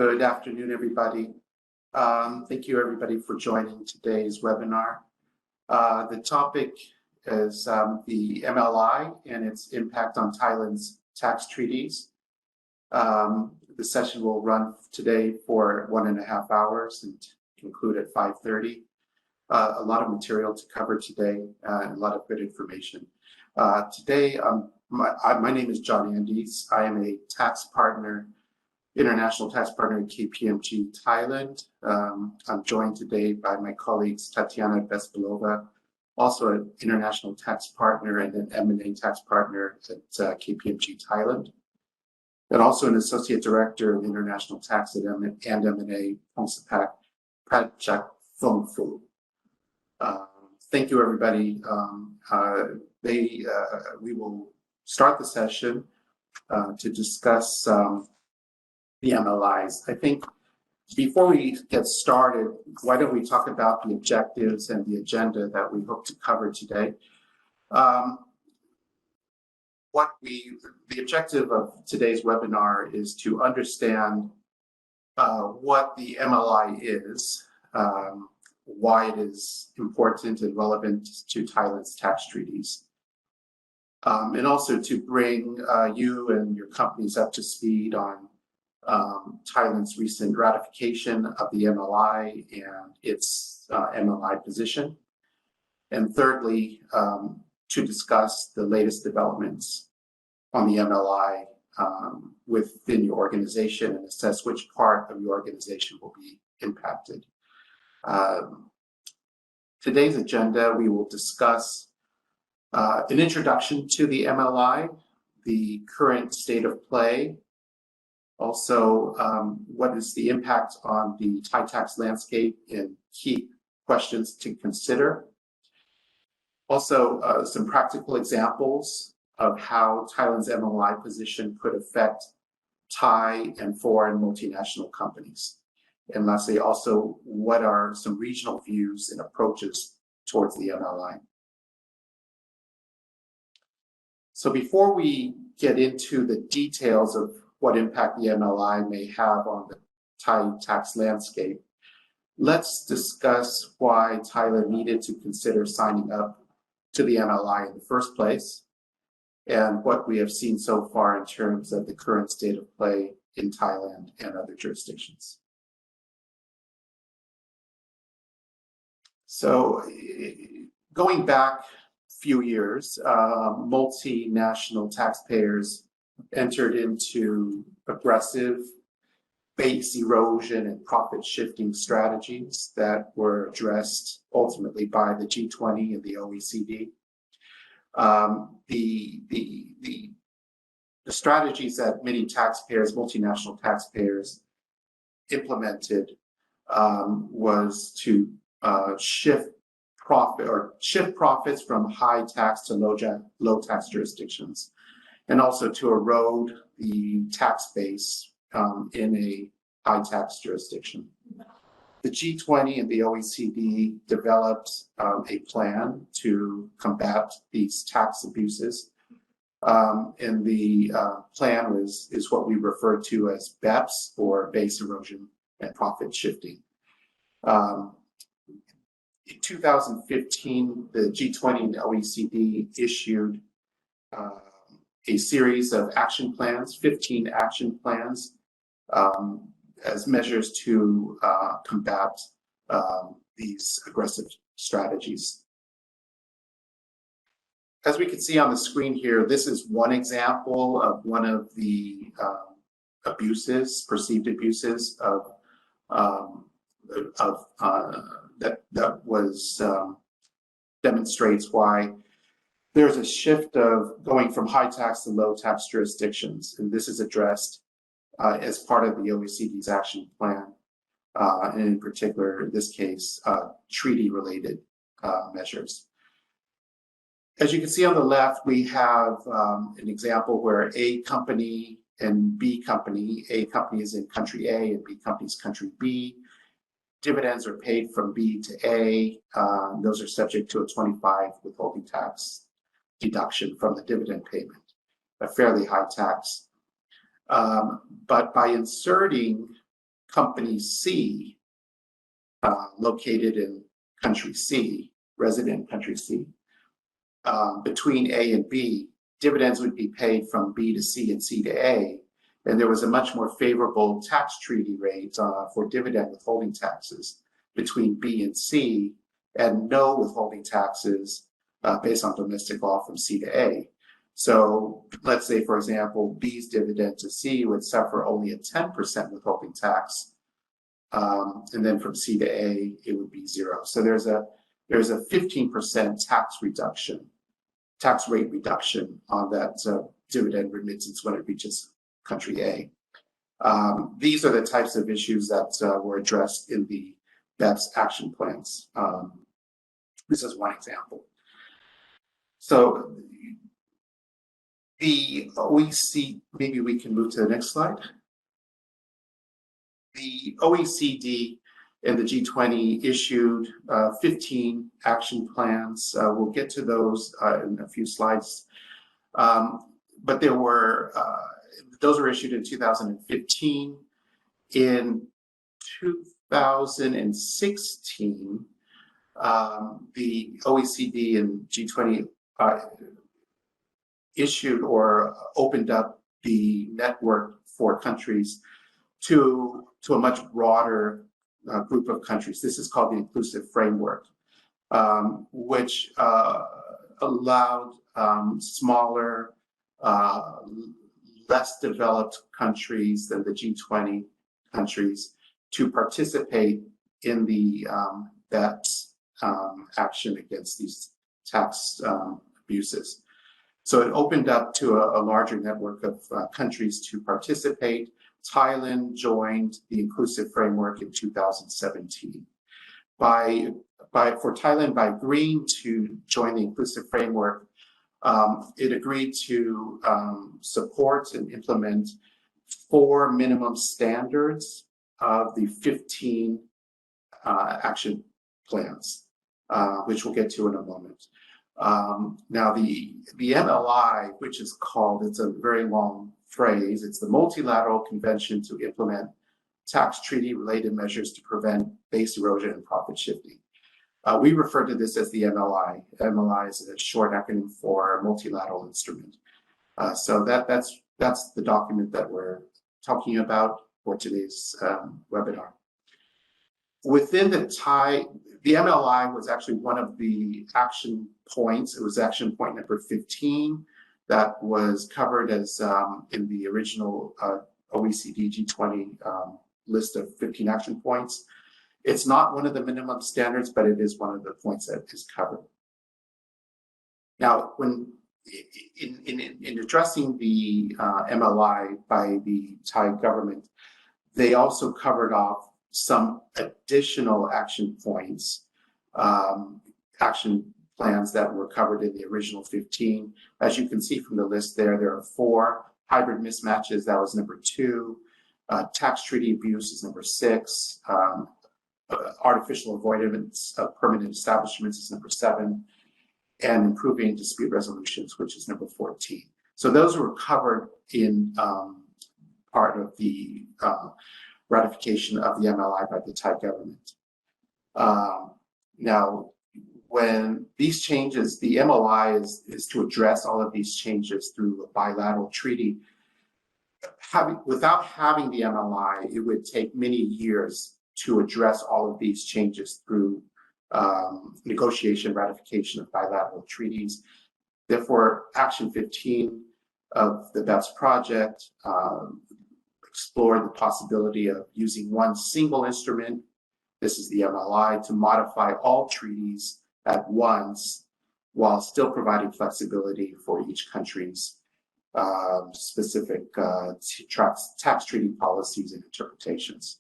Good afternoon, everybody. Thank you, everybody, for joining today's webinar. The topic is the MLI and its impact on Thailand's tax treaties. The session will run today for 1.5 hours and conclude at 5:30. A lot of material to cover today, and a lot of good information. Today, my name is John Andes. I am a tax partner, international tax partner at KPMG Thailand. I'm joined today by my colleagues Tatiana Bespalova, also an international tax partner and an M&A tax partner at KPMG Thailand, and also an associate director of international tax and M&A, Pongsapak Prajak Thongfu. Thank you, everybody. We will start the session to discuss the MLIs. I think before we get started, why don't we talk about the objectives and the agenda that we hope to cover today. The objective of today's webinar is to understand what the MLI is, why it is important and relevant to Thailand's tax treaties, and also to bring you and your companies up to speed on Thailand's recent ratification of the MLI and its MLI position. And thirdly, to discuss the latest developments on the MLI within your organization and assess which part of your organization will be impacted. Today's agenda, we will discuss an introduction to the MLI, the current state of play, also what is the impact on the Thai tax landscape and key questions to consider. Also, some practical examples of how Thailand's MLI position could affect Thai and foreign multinational companies. And lastly, also, what are some regional views and approaches towards the MLI? So before we get into the details of what impact the MLI may have on the Thai tax landscape, let's discuss why Thailand needed to consider signing up to the MLI in the first place, and what we have seen so far in terms of the current state of play in Thailand and other jurisdictions. So going back a few years, multinational taxpayers entered into aggressive base erosion and profit shifting strategies that were addressed ultimately by the G20 and the OECD. The strategies that many taxpayers, multinational taxpayers, implemented was to shift profits from high tax to low tax jurisdictions, and also to erode the tax base in a high tax jurisdiction. The G20 and the OECD developed a plan to combat these tax abuses, and the plan is what we refer to as BEPS, or base erosion and profit shifting. In 2015, the G20 and the OECD issued a series of action plans, 15 action plans, as measures to combat these aggressive strategies. As we can see on the screen here, this is one example of one of the perceived abuses that demonstrates why there's a shift of going from high tax to low tax jurisdictions, and this is addressed as part of the OECD's action plan, and in particular, in this case, treaty-related measures. As you can see on the left, we have an example where A company and B company, A company is in country A and B company is country B. Dividends are paid from B to A. Those are subject to a 25% withholding tax deduction from the dividend payment, a fairly high tax. But by inserting company C, located in country C, resident country C, between A and B, dividends would be paid from B to C and C to A, and there was a much more favorable tax treaty rate for dividend withholding taxes between B and C, and no withholding taxes based on domestic law from C to A. So let's say, for example, B's dividend to C would suffer only a 10% withholding tax, and then from C to A, it would be 0. So there's a 15% tax rate reduction on that dividend remittance when it reaches country A. These are the types of issues that were addressed in the BEPS action plans. This is one example. So the OECD, maybe we can move to the next slide. The OECD and the G20 issued 15 action plans. We'll get to those in a few slides. But there were, those were issued in 2015. In 2016, the OECD and G20 issued or opened up the network for countries to a much broader group of countries. This is called the Inclusive Framework, which allowed smaller, less developed countries than the G20 countries to participate in the action against these tax abuses. So it opened up to a larger network of countries to participate. Thailand joined the Inclusive Framework in 2017. For Thailand, by agreeing to join the Inclusive Framework, it agreed to support and implement 4 minimum standards of the 15 action plans, which we'll get to in a moment. Now, the MLI, which is called, it's a very long phrase, it's the Multilateral Convention to Implement Tax Treaty-Related Measures to Prevent Base Erosion and Profit Shifting. We refer to this as the MLI. MLI is a short acronym for Multilateral Instrument. So that's the document that we're talking about for today's webinar. Within the MLI was actually one of the action points. It was action point number 15 that was covered as in the original OECD G20 list of 15 action points. It's not one of the minimum standards, but it is one of the points that is covered. Now, when in addressing the MLI by the Thai government, they also covered off some additional action points, action plans that were covered in the original 15. As you can see from the list there are 4. Hybrid mismatches, that was number 2. Tax treaty abuse is number 6. Artificial avoidance of permanent establishments is number 7. And improving dispute resolutions, which is number 14. So those were covered in part of the ratification of the MLI by the Thai government. Now, when these changes, the MLI is to address all of these changes through a bilateral treaty. Without having the MLI, it would take many years to address all of these changes through negotiation, ratification of bilateral treaties. Therefore, Action 15 of the BEPS project explored the possibility of using one single instrument, this is the MLI, to modify all treaties at once while still providing flexibility for each country's specific tax treaty policies and interpretations.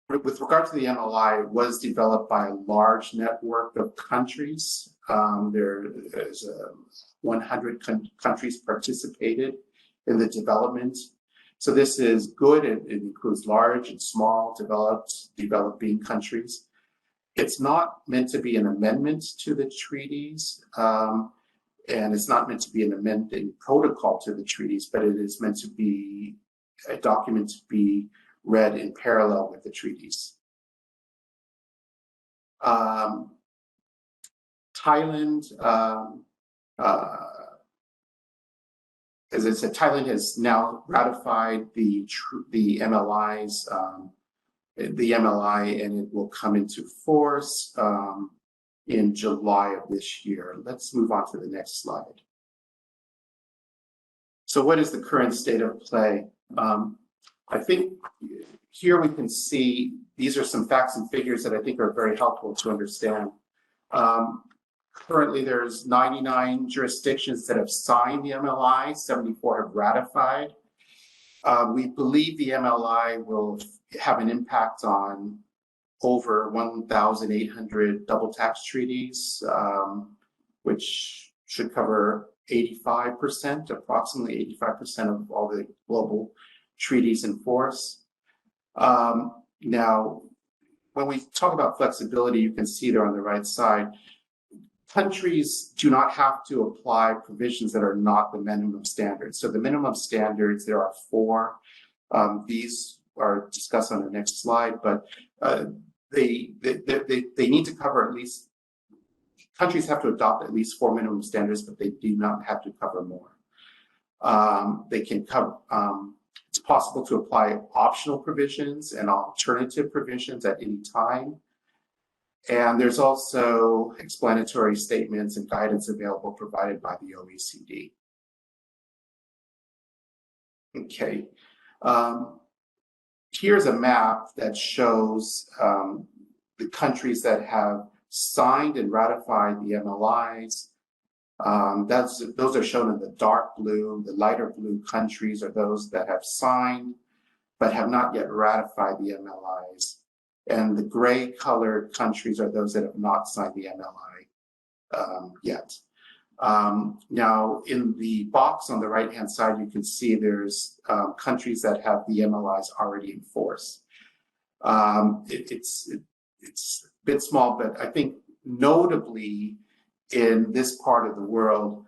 With regard to the MLI, it was developed by a large network of countries. There is 100 countries participated in the development. So this is good. It includes large and small, developing countries. It's not meant to be an amendment to the treaties, and it's not meant to be an amending protocol to the treaties, but it is meant to be a document to be read in parallel with the treaties. Thailand, as I said, Thailand has now ratified the MLIs, the MLI, and it will come into force in July of this year. Let's move on to the next slide. So what is the current state of play? I think here we can see, these are some facts and figures that I think are very helpful to understand. Currently, there's 99 jurisdictions that have signed the MLI, 74 have ratified. We believe the MLI will have an impact on over 1,800 double tax treaties, which should cover 85%, approximately 85% of all the global treaties in force. Now, when we talk about flexibility, you can see there on the right side, countries do not have to apply provisions that are not the minimum standards. So the minimum standards, there are 4. These are discussed on the next slide, but they need to cover at least, countries have to adopt at least 4 minimum standards, but they do not have to cover more. They can cover, it's possible to apply optional provisions and alternative provisions at any time. And there's also explanatory statements and guidance available provided by the OECD. Okay. Here's a map that shows the countries that have signed and ratified the MLIs. Those are shown in the dark blue. The lighter blue countries are those that have signed but have not yet ratified the MLIs. And the gray colored countries are those that have not signed the MLI yet. Now, in the box on the right-hand side, you can see there's countries that have the MLIs already in force. It's a bit small, but I think notably in this part of the world,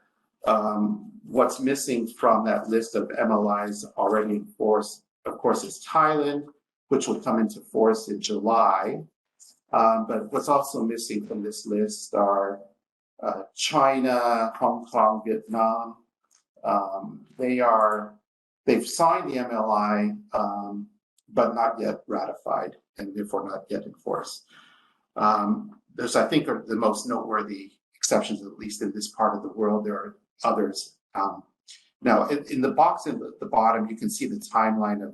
what's missing from that list of MLIs already in force, of course, is Thailand, which will come into force in July. But what's also missing from this list are China, Hong Kong, Vietnam. They've signed the MLI, but not yet ratified, and therefore not yet in force. Those, I think, are the most noteworthy exceptions, at least in this part of the world. There are others. Now, in the box at the bottom, you can see the timeline of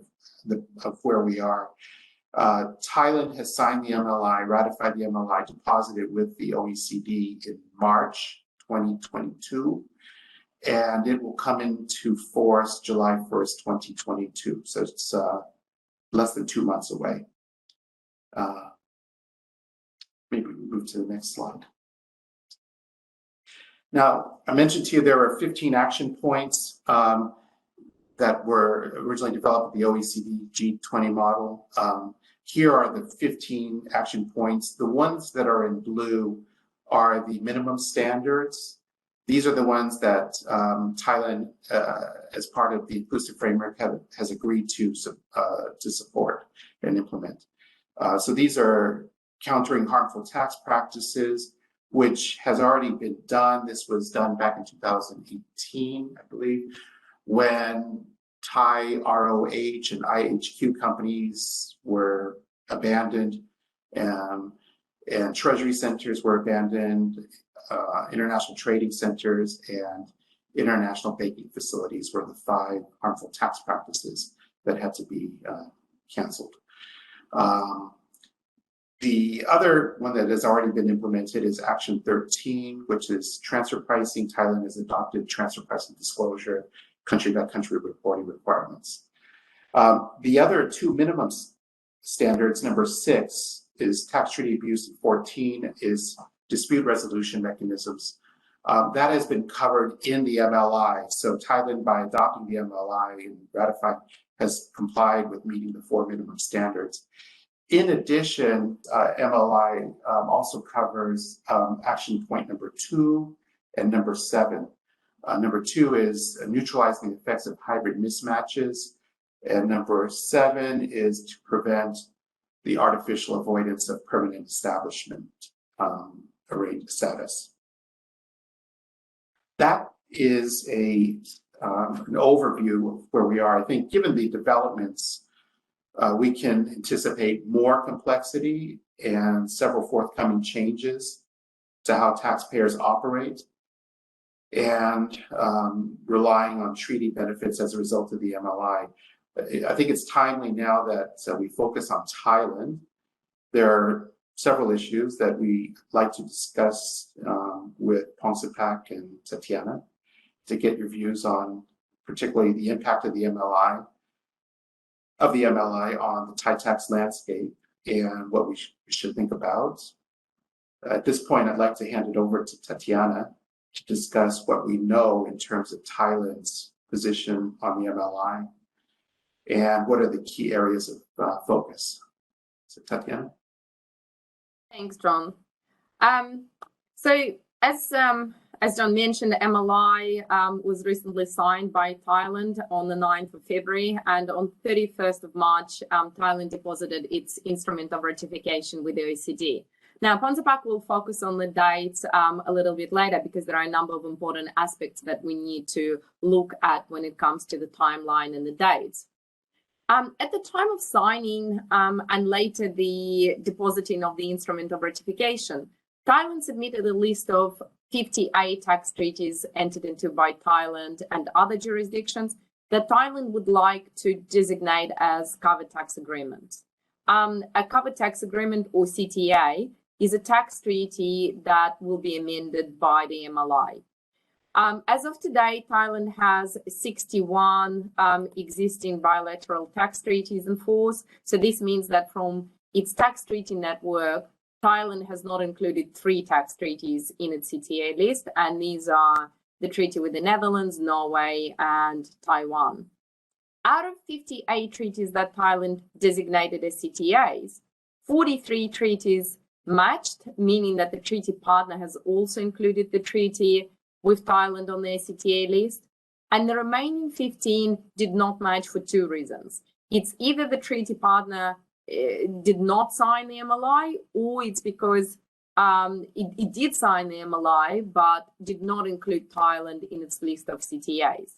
where we are. Thailand has signed the MLI, ratified the MLI, deposited with the OECD in March 2022, and it will come into force July 1st, 2022. So it's less than 2 months away. Maybe we move to the next slide. Now, I mentioned to you there were 15 action points that were originally developed with the OECD G20 model. Here are the 15 action points. The ones that are in blue are the minimum standards. These are the ones that Thailand, as part of the inclusive framework, has agreed to support and implement. So these are countering harmful tax practices, which has already been done. This was done back in 2018, I believe, when Thai ROH and IHQ companies were abandoned, and treasury centers were abandoned, international trading centers and international banking facilities were the 5 harmful tax practices that had to be canceled. The other one that has already been implemented is Action 13, which is transfer pricing. Thailand has adopted transfer pricing disclosure, country-by-country reporting requirements. The other 2 minimum standards, number 6 is tax treaty abuse, and 14 is dispute resolution mechanisms. That has been covered in the MLI. So Thailand, by adopting the MLI and ratifying, has complied with meeting the 4 minimum standards. In addition, MLI also covers action point number 2 and number 7. Number 2 is neutralizing the effects of hybrid mismatches, And number 7 is to prevent the artificial avoidance of permanent establishment arrangement status. That is an overview of where we are. I think given the developments, we can anticipate more complexity and several forthcoming changes to how taxpayers operate, and relying on treaty benefits as a result of the MLI. I think it's timely now that we focus on Thailand. There are several issues that we like to discuss with Pongsapak and Tatiana to get your views on, particularly the impact of the MLI on the Thai tax landscape and what we should think about. At this point, I'd like to hand it over to Tatiana to discuss what we know in terms of Thailand's position on the MLI and what are the key areas of focus. So, Tatiana. Thanks, John. So as John mentioned, the MLI was recently signed by Thailand on the 9th of February, and on 31st of March, Thailand deposited its instrument of ratification with the OECD. Now, Pongsapak will focus on the dates a little bit later because there are a number of important aspects that we need to look at when it comes to the timeline and the dates. At the time of signing and later the depositing of the instrument of ratification, Thailand submitted a list of 58 tax treaties entered into by Thailand and other jurisdictions that Thailand would like to designate as covered tax agreements. A covered tax agreement, or CTA, is a tax treaty that will be amended by the MLI. As of today, Thailand has 61 existing bilateral tax treaties in force. So this means that from its tax treaty network, Thailand has not included 3 tax treaties in its CTA list, and these are the treaty with the Netherlands, Norway, and Taiwan. Out of 58 treaties that Thailand designated as CTAs, 43 treaties matched, meaning that the treaty partner has also included the treaty with Thailand on their CTA list, and the remaining 15 did not match for 2 reasons. It's either the treaty partner did not sign the MLI, or it's because it did sign the MLI but did not include Thailand in its list of CTAs.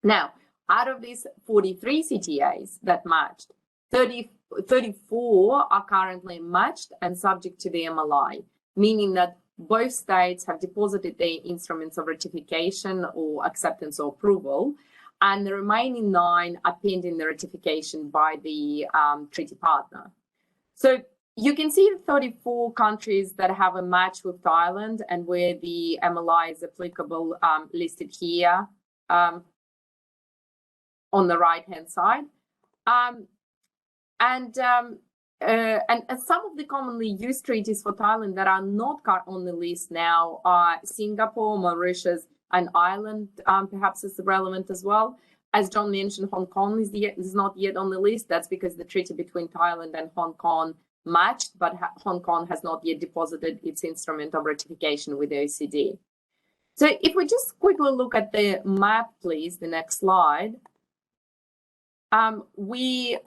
Now, out of these 43 CTAs that matched, 34 are currently matched and subject to the MLI, meaning that both states have deposited their instruments of ratification or acceptance or approval, and the remaining 9 are pending the ratification by the treaty partner. So you can see the 34 countries that have a match with Thailand and where the MLI is applicable listed here on the right-hand side. And some of the commonly used treaties for Thailand that are not on the list now are Singapore, Mauritius, and Ireland, perhaps is relevant as well. As John mentioned, Hong Kong is not yet on the list. That's because the treaty between Thailand and Hong Kong matched, but Hong Kong has not yet deposited its instrument of ratification with the OECD. So if we just quickly look at the map, please, the next slide, we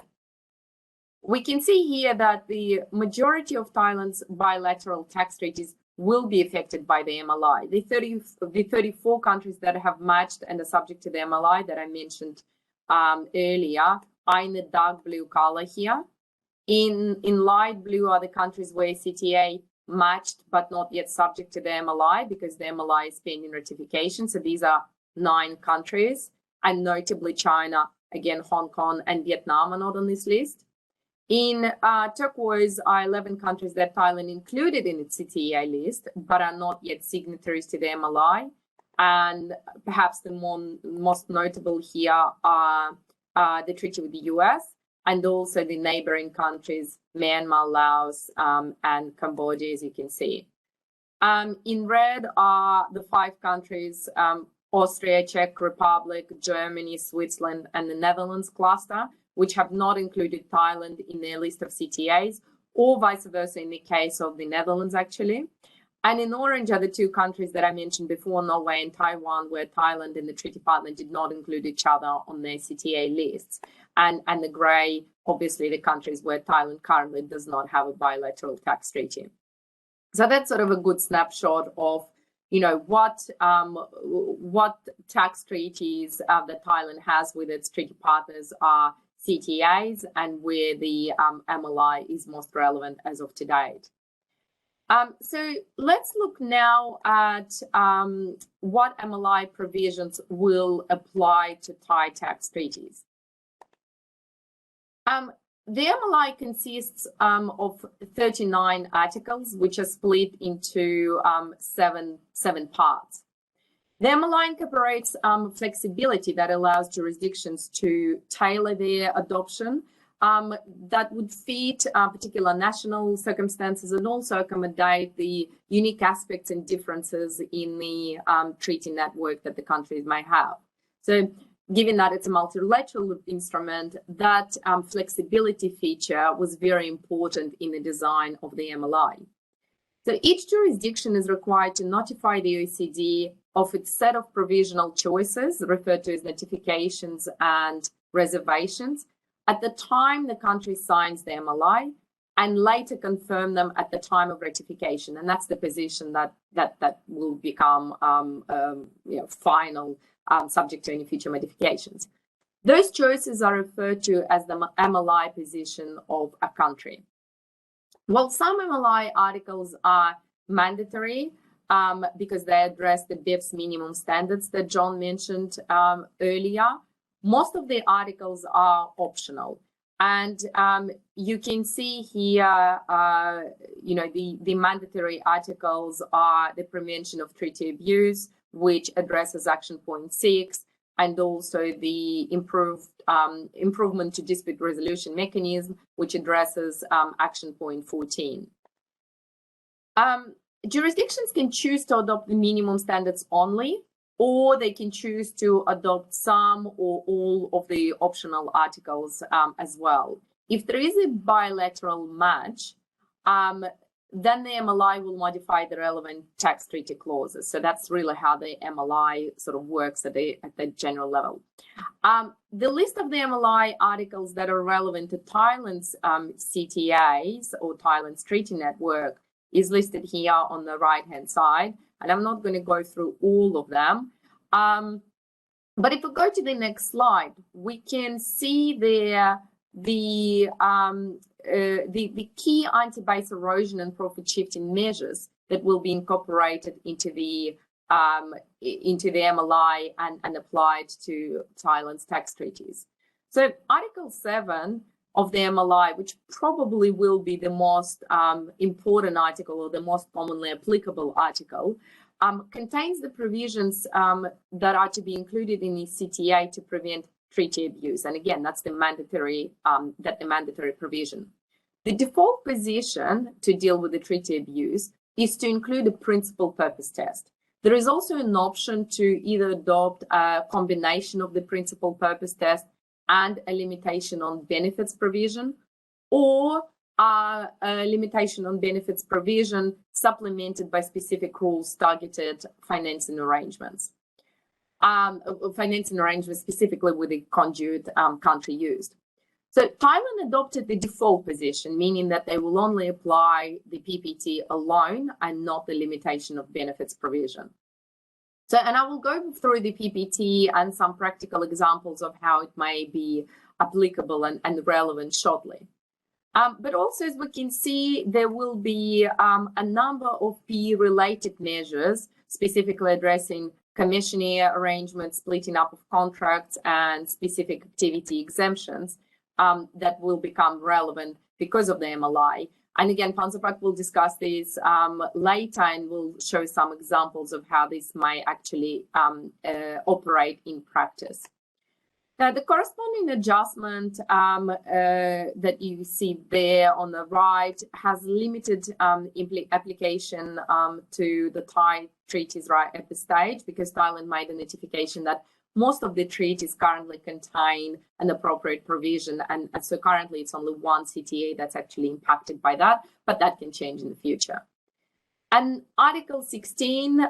can see here that the majority of Thailand's bilateral tax treaties will be affected by the MLI. The 34 countries that have matched and are subject to the MLI that I mentioned earlier are in the dark blue color here. In light blue are the countries where CTA matched but not yet subject to the MLI because the MLI is pending ratification. So these are 9 countries, and notably China, again, Hong Kong and Vietnam are not on this list. In turquoise are 11 countries that Thailand included in its CTA list, but are not yet signatories to the MLI. And perhaps the most notable here are the treaty with the US and also the neighboring countries, Myanmar, Laos, and Cambodia, as you can see. In red are the 5 countries, Austria, Czech Republic, Germany, Switzerland, and the Netherlands cluster, which have not included Thailand in their list of CTAs, or vice versa in the case of the Netherlands, actually. And in orange are the two countries that I mentioned before, Norway and Taiwan, where Thailand and the treaty partner did not include each other on their CTA lists. And the grey, obviously, the countries where Thailand currently does not have a bilateral tax treaty. So that's sort of a good snapshot of, you know, what tax treaties that Thailand has with its treaty partners are CTAs, and where the MLI is most relevant as of to date. So let's look now at what MLI provisions will apply to Thai tax treaties. The MLI consists of 39 articles, which are split into seven parts. The MLI incorporates flexibility that allows jurisdictions to tailor their adoption that would fit particular national circumstances and also accommodate the unique aspects and differences in the treaty network that the countries may have. So given that it's a multilateral instrument, that flexibility feature was very important in the design of the MLI. So each jurisdiction is required to notify the OECD of its set of provisional choices, referred to as notifications and reservations, at the time the country signs the MLI, and later confirm them at the time of ratification. And that's the position that will become final, subject to any future modifications. Those choices are referred to as the MLI position of a country. While some MLI articles are mandatory because they address the BEPS minimum standards that John mentioned earlier, most of the articles are optional. And you can see here, the mandatory articles are the prevention of treaty abuse, which addresses action point 6, and also the improvement to dispute resolution mechanism, which addresses action point 14. Jurisdictions can choose to adopt the minimum standards only, or they can choose to adopt some or all of the optional articles as well. If there is a bilateral match, then the MLI will modify the relevant tax treaty clauses. So that's really how the MLI sort of works at the general level. The list of the MLI articles that are relevant to Thailand's CTAs or Thailand's treaty network is listed here on the right-hand side. And I'm not going to go through all of them. But if we go to the next slide, we can see there the key anti-base erosion and profit shifting measures that will be incorporated into the MLI and applied to Thailand's tax treaties. So Article 7 of the MLI, which probably will be the most important article or the most commonly applicable article, contains the provisions that are to be included in the CTA to prevent treaty abuse. And again, that's the mandatory provision. The default position to deal with the treaty abuse is to include a principal purpose test. There is also an option to either adopt a combination of the principal purpose test and a limitation on benefits provision, or a limitation on benefits provision supplemented by specific rules targeted financing arrangements. Financing arrangements specifically with the conduit country used. So Thailand adopted the default position, meaning that they will only apply the PPT alone and not the limitation of benefits provision. So, and I will go through the PPT and some practical examples of how it may be applicable and relevant shortly. But also, as we can see, there will be a number of PE-related measures, specifically addressing commissioner arrangements, splitting up of contracts, and specific activity exemptions that will become relevant because of the MLI. And again, Pansapak will discuss this later and will show some examples of how this may actually operate in practice. Now, the corresponding adjustment that you see there on the right has limited application to the Thai treaties right at this stage, because Thailand made a notification that most of the treaties currently contain an appropriate provision. And so currently it's only one CTA that's actually impacted by that, but that can change in the future. And Article 16,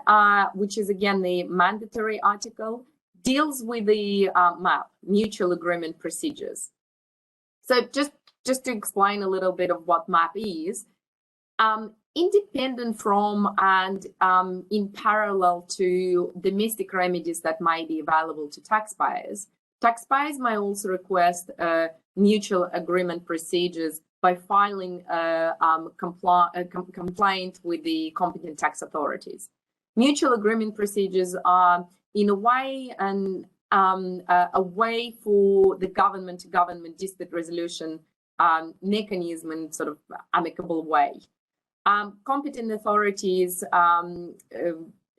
which is again the mandatory article, deals with the MAP, Mutual Agreement Procedures. So just to explain a little bit of what MAP is, independent from and in parallel to domestic remedies that might be available to taxpayers, taxpayers may also request mutual agreement procedures by filing a complaint with the competent tax authorities. Mutual agreement procedures are, in a way, a way for the government-to-government dispute resolution mechanism in sort of amicable way. Competent authorities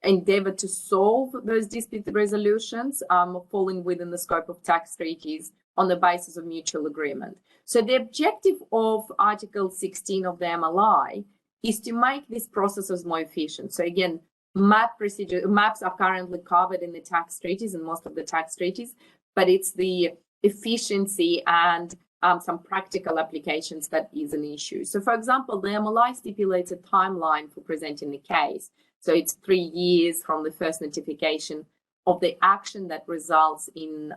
endeavor to solve those dispute resolutions falling within the scope of tax treaties on the basis of mutual agreement. So the objective of Article 16 of the MLI is to make these processes more efficient. So again, MAPs are currently covered in the tax treaties and most of the tax treaties, but it's the efficiency and some practical applications that is an issue. So for example, the MLI stipulates a timeline for presenting the case. So it's 3 years from the first notification of the action that results in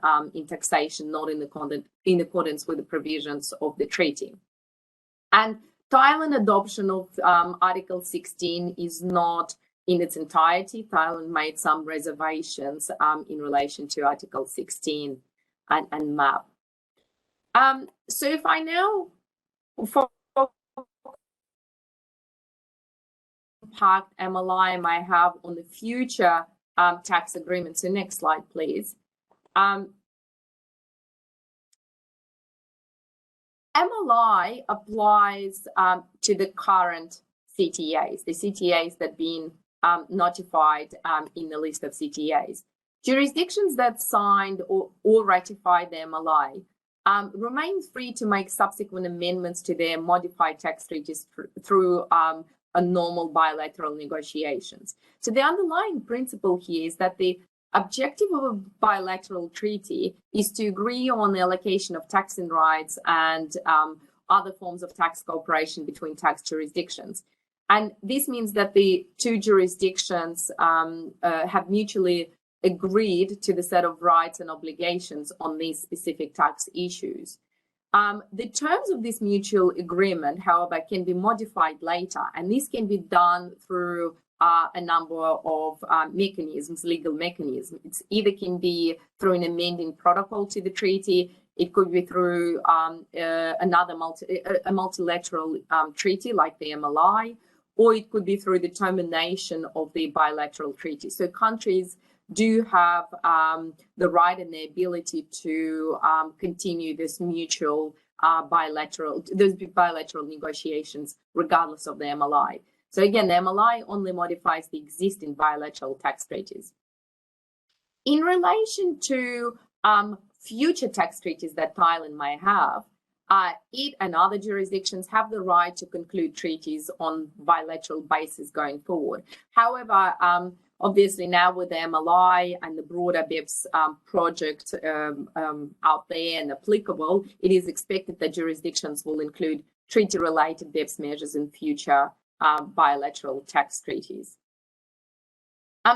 taxation not in accordance with the provisions of the treaty. And Thailand adoption of Article 16 is not in its entirety. Thailand made some reservations in relation to Article 16 and MAP. So if I now impact MLI might have on the future tax agreements. So next slide, please. MLI applies to the current CTAs, the CTAs that have been notified in the list of CTAs. Jurisdictions that signed or ratified the MLI remain free to make subsequent amendments to their modified tax treaties through a normal bilateral negotiations. So the underlying principle here is that the objective of a bilateral treaty is to agree on the allocation of taxing rights and other forms of tax cooperation between tax jurisdictions. And this means that the two jurisdictions have mutually agreed to the set of rights and obligations on these specific tax issues. The terms of this mutual agreement, however, can be modified later, and this can be done through a number of mechanisms, legal mechanisms. It either can be through an amending protocol to the treaty, it could be through a multilateral treaty like the MLI, or it could be through the termination of the bilateral treaty. So countries do have the right and the ability to continue this mutual bilateral negotiations regardless of the MLI. So again, the MLI only modifies the existing bilateral tax treaties. In relation to future tax treaties that Thailand may have, it and other jurisdictions have the right to conclude treaties on bilateral basis going forward. However, obviously now with the MLI and the broader BEPS project out there and applicable, it is expected that jurisdictions will include treaty-related BEPS measures in future bilateral tax treaties.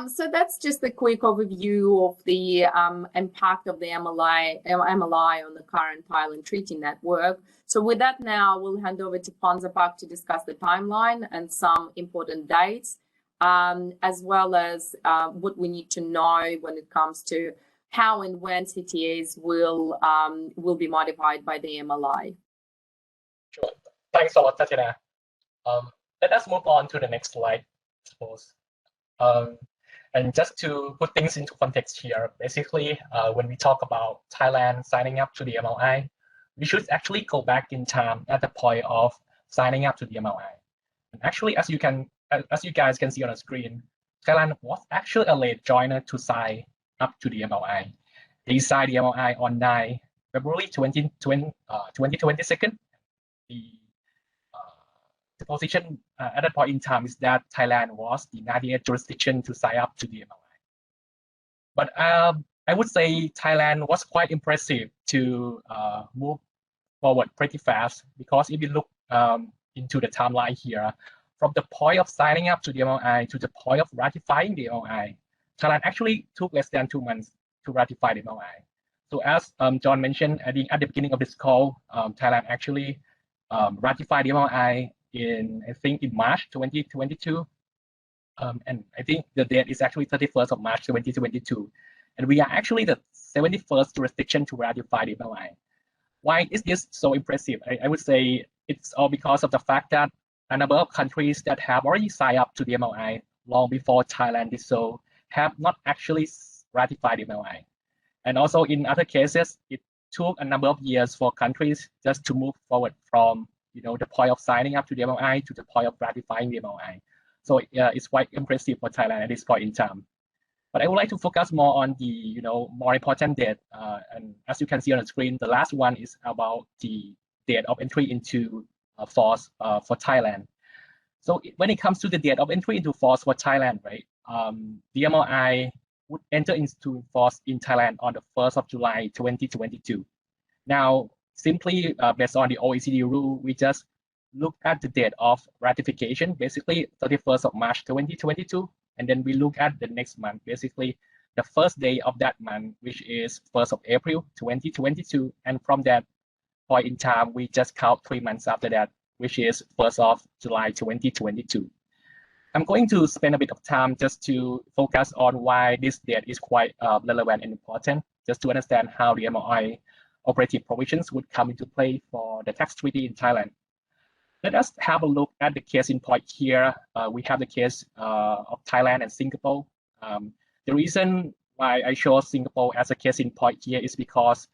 So that's just a quick overview of the impact of the MLI on the current Thailand treaty network. So with that now, we'll hand over to Ponzapak to discuss the timeline and some important dates, as well as what we need to know when it comes to how and when CTAs will be modified by the MLI. Sure. Thanks a lot, Tatiana. Let us move on to the next slide, I suppose. And just to put things into context here, basically, when we talk about Thailand signing up to the MLI, we should actually go back in time at the point of signing up to the MLI. And actually, as you guys can see on the screen, Thailand was actually a late joiner to sign up to the MLI. They signed the MLI on 9 February 2022. The position at that point in time is that Thailand was the 98th jurisdiction to sign up to the MLI. But I would say Thailand was quite impressive to move forward pretty fast, because if you look into the timeline here, from the point of signing up to the MLI to the point of ratifying the MLI, Thailand actually took less than 2 months to ratify the MLI. So as John mentioned at the beginning of this call, Thailand actually ratified the MLI I think in March 2022. And I think the date is actually 31st of March 2022. And we are actually the 71st jurisdiction to ratify the MLI. Why is this so impressive? I would say it's all because of the fact that a number of countries that have already signed up to the MLI long before Thailand did so have not actually ratified the MLI. And also in other cases, it took a number of years for countries just to move forward from the point of signing up to the MLI to the point of ratifying the MLI. So it's quite impressive for Thailand at this point in time. But I would like to focus more on the more important date. And as you can see on the screen, the last one is about the date of entry into force for Thailand. So when it comes to the date of entry into force for Thailand, right, the MLI would enter into force in Thailand on the 1st of July 2022. Now, simply based on the OECD rule, we just look at the date of ratification, basically 31st of March 2022, and then we look at the next month, basically the first day of that month, which is 1st of April 2022, and from that point in time, we just count 3 months after that, which is 1st of July 2022. I'm going to spend a bit of time just to focus on why this date is quite relevant and important, just to understand how the MLI operative provisions would come into play for the tax treaty in Thailand. Let us have a look at the case in point here. We have the case of Thailand and Singapore. The reason why I chose Singapore as a case in point here is because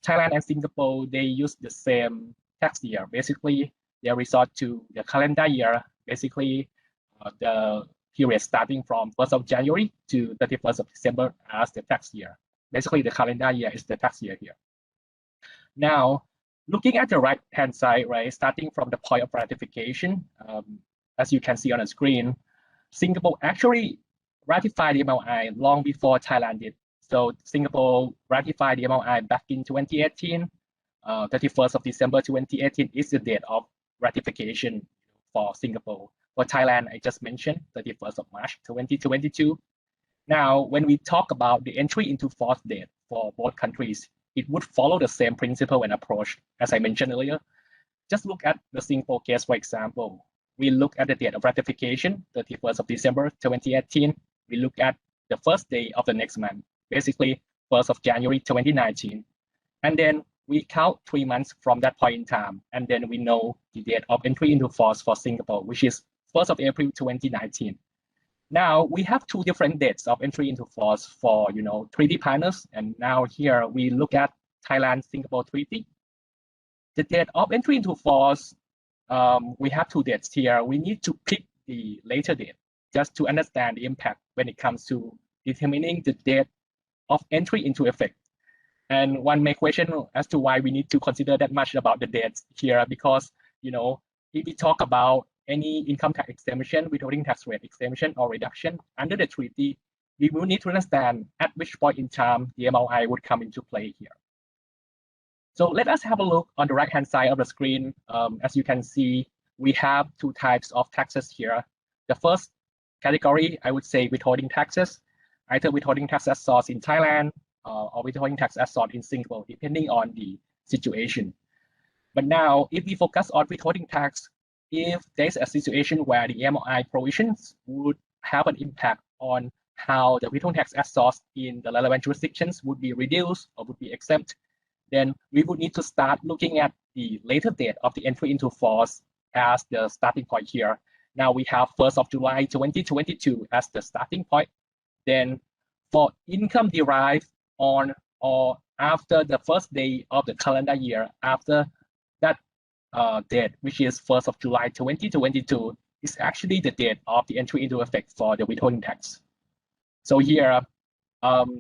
Thailand and Singapore, they use the same tax year. Basically, they resort to the calendar year, basically the period starting from 1st of January to 31st of December as the tax year. Basically, the calendar year is the tax year here. Now, looking at the right-hand side, right, starting from the point of ratification, as you can see on the screen, Singapore actually ratified the MLI long before Thailand did. So Singapore ratified the MLI back in 2018. 31st of December 2018 is the date of ratification for Singapore. For Thailand, I just mentioned 31st of March 2022. Now, when we talk about the entry into force date for both countries, it would follow the same principle and approach as I mentioned earlier. Just look at the Singapore case, for example. We look at the date of ratification, 31st of December 2018. We look at the first day of the next month, basically 1st of January 2019. And then we count 3 months from that point in time. And then we know the date of entry into force for Singapore, which is 1st of April 2019. Now we have 2 different dates of entry into force for treaty partners, and now here we look at Thailand-Singapore treaty. The date of entry into force, we have 2 dates here. We need to pick the later date just to understand the impact when it comes to determining the date of entry into effect. And one may question as to why we need to consider that much about the dates here, because if we talk about any income tax exemption, withholding tax rate exemption or reduction under the treaty, we will need to understand at which point in time the MLI would come into play here. So let us have a look on the right-hand side of the screen. As you can see, we have 2 types of taxes here. The first category, I would say withholding taxes, either withholding tax as source in Thailand or withholding tax as source in Singapore, depending on the situation. But now, if we focus on withholding tax, if there's a situation where the MLI provisions would have an impact on how the withholding tax as source in the relevant jurisdictions would be reduced or would be exempt, then we would need to start looking at the later date of the entry into force as the starting point here. Now we have 1st of July 2022 as the starting point. Then for income derived on or after the first day of the calendar year after that date, which is 1st of July 2022, is actually the date of the entry into effect for the withholding tax. So here,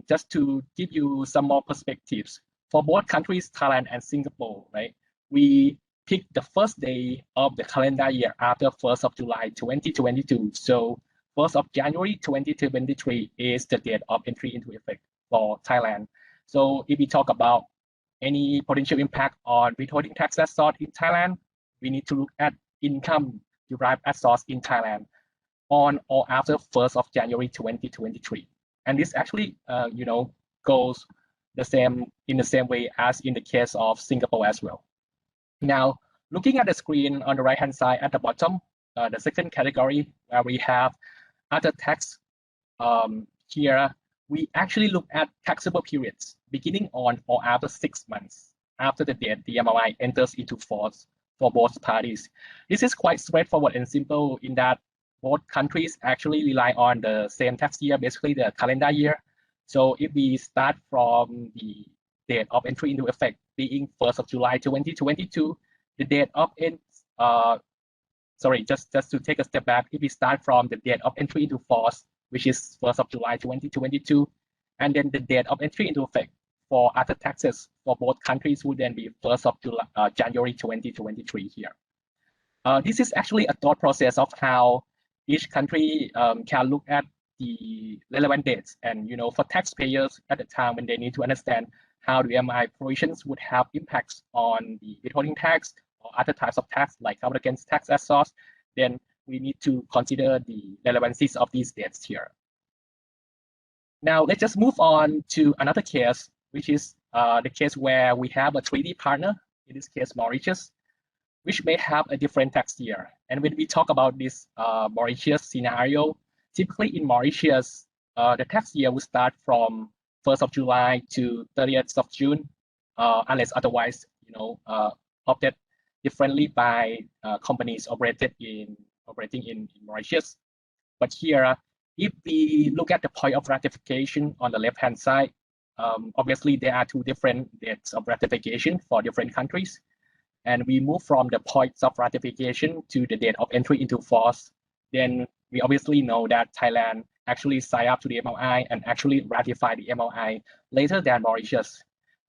just to give you some more perspectives, for both countries, Thailand and Singapore, right, we pick the first day of the calendar year after 1st of July 2022. So 1st of January 2023 is the date of entry into effect for Thailand. So if we talk about any potential impact on withholding tax as source in Thailand, we need to look at income derived at source in Thailand on or after 1st of January 2023. And this actually, goes the same in the same way as in the case of Singapore as well. Now, looking at the screen on the right-hand side at the bottom, the second category where we have other tax, here we actually look at taxable periods beginning on or after 6 months after the date the MLI enters into force for both parties. This is quite straightforward and simple in that both countries actually rely on the same tax year, basically the calendar year. So if we start from the date of entry into effect being 1st of July 2022, the date of just to take a step back, if we start from the date of entry into force, which is 1st of July 2022, and then the date of entry into effect for other taxes for both countries would then be 1st of January 2023 here. This is actually a thought process of how each country can look at the relevant dates, and for taxpayers at the time when they need to understand how the MLI provisions would have impacts on the withholding tax or other types of tax like capital gains tax at source, then we need to consider the relevancies of these dates here. Now let's just move on to another case, which is the case where we have a treaty partner, in this case Mauritius, which may have a different tax year. And when we talk about this Mauritius scenario, typically in Mauritius, the tax year will start from 1st of July to 30th of June, unless otherwise, opted differently by companies operating in Mauritius. But here, if we look at the point of ratification on the left-hand side, obviously there are two different dates of ratification for different countries. And we move from the points of ratification to the date of entry into force, then we obviously know that Thailand actually signed up to the MLI and actually ratified the MLI later than Mauritius.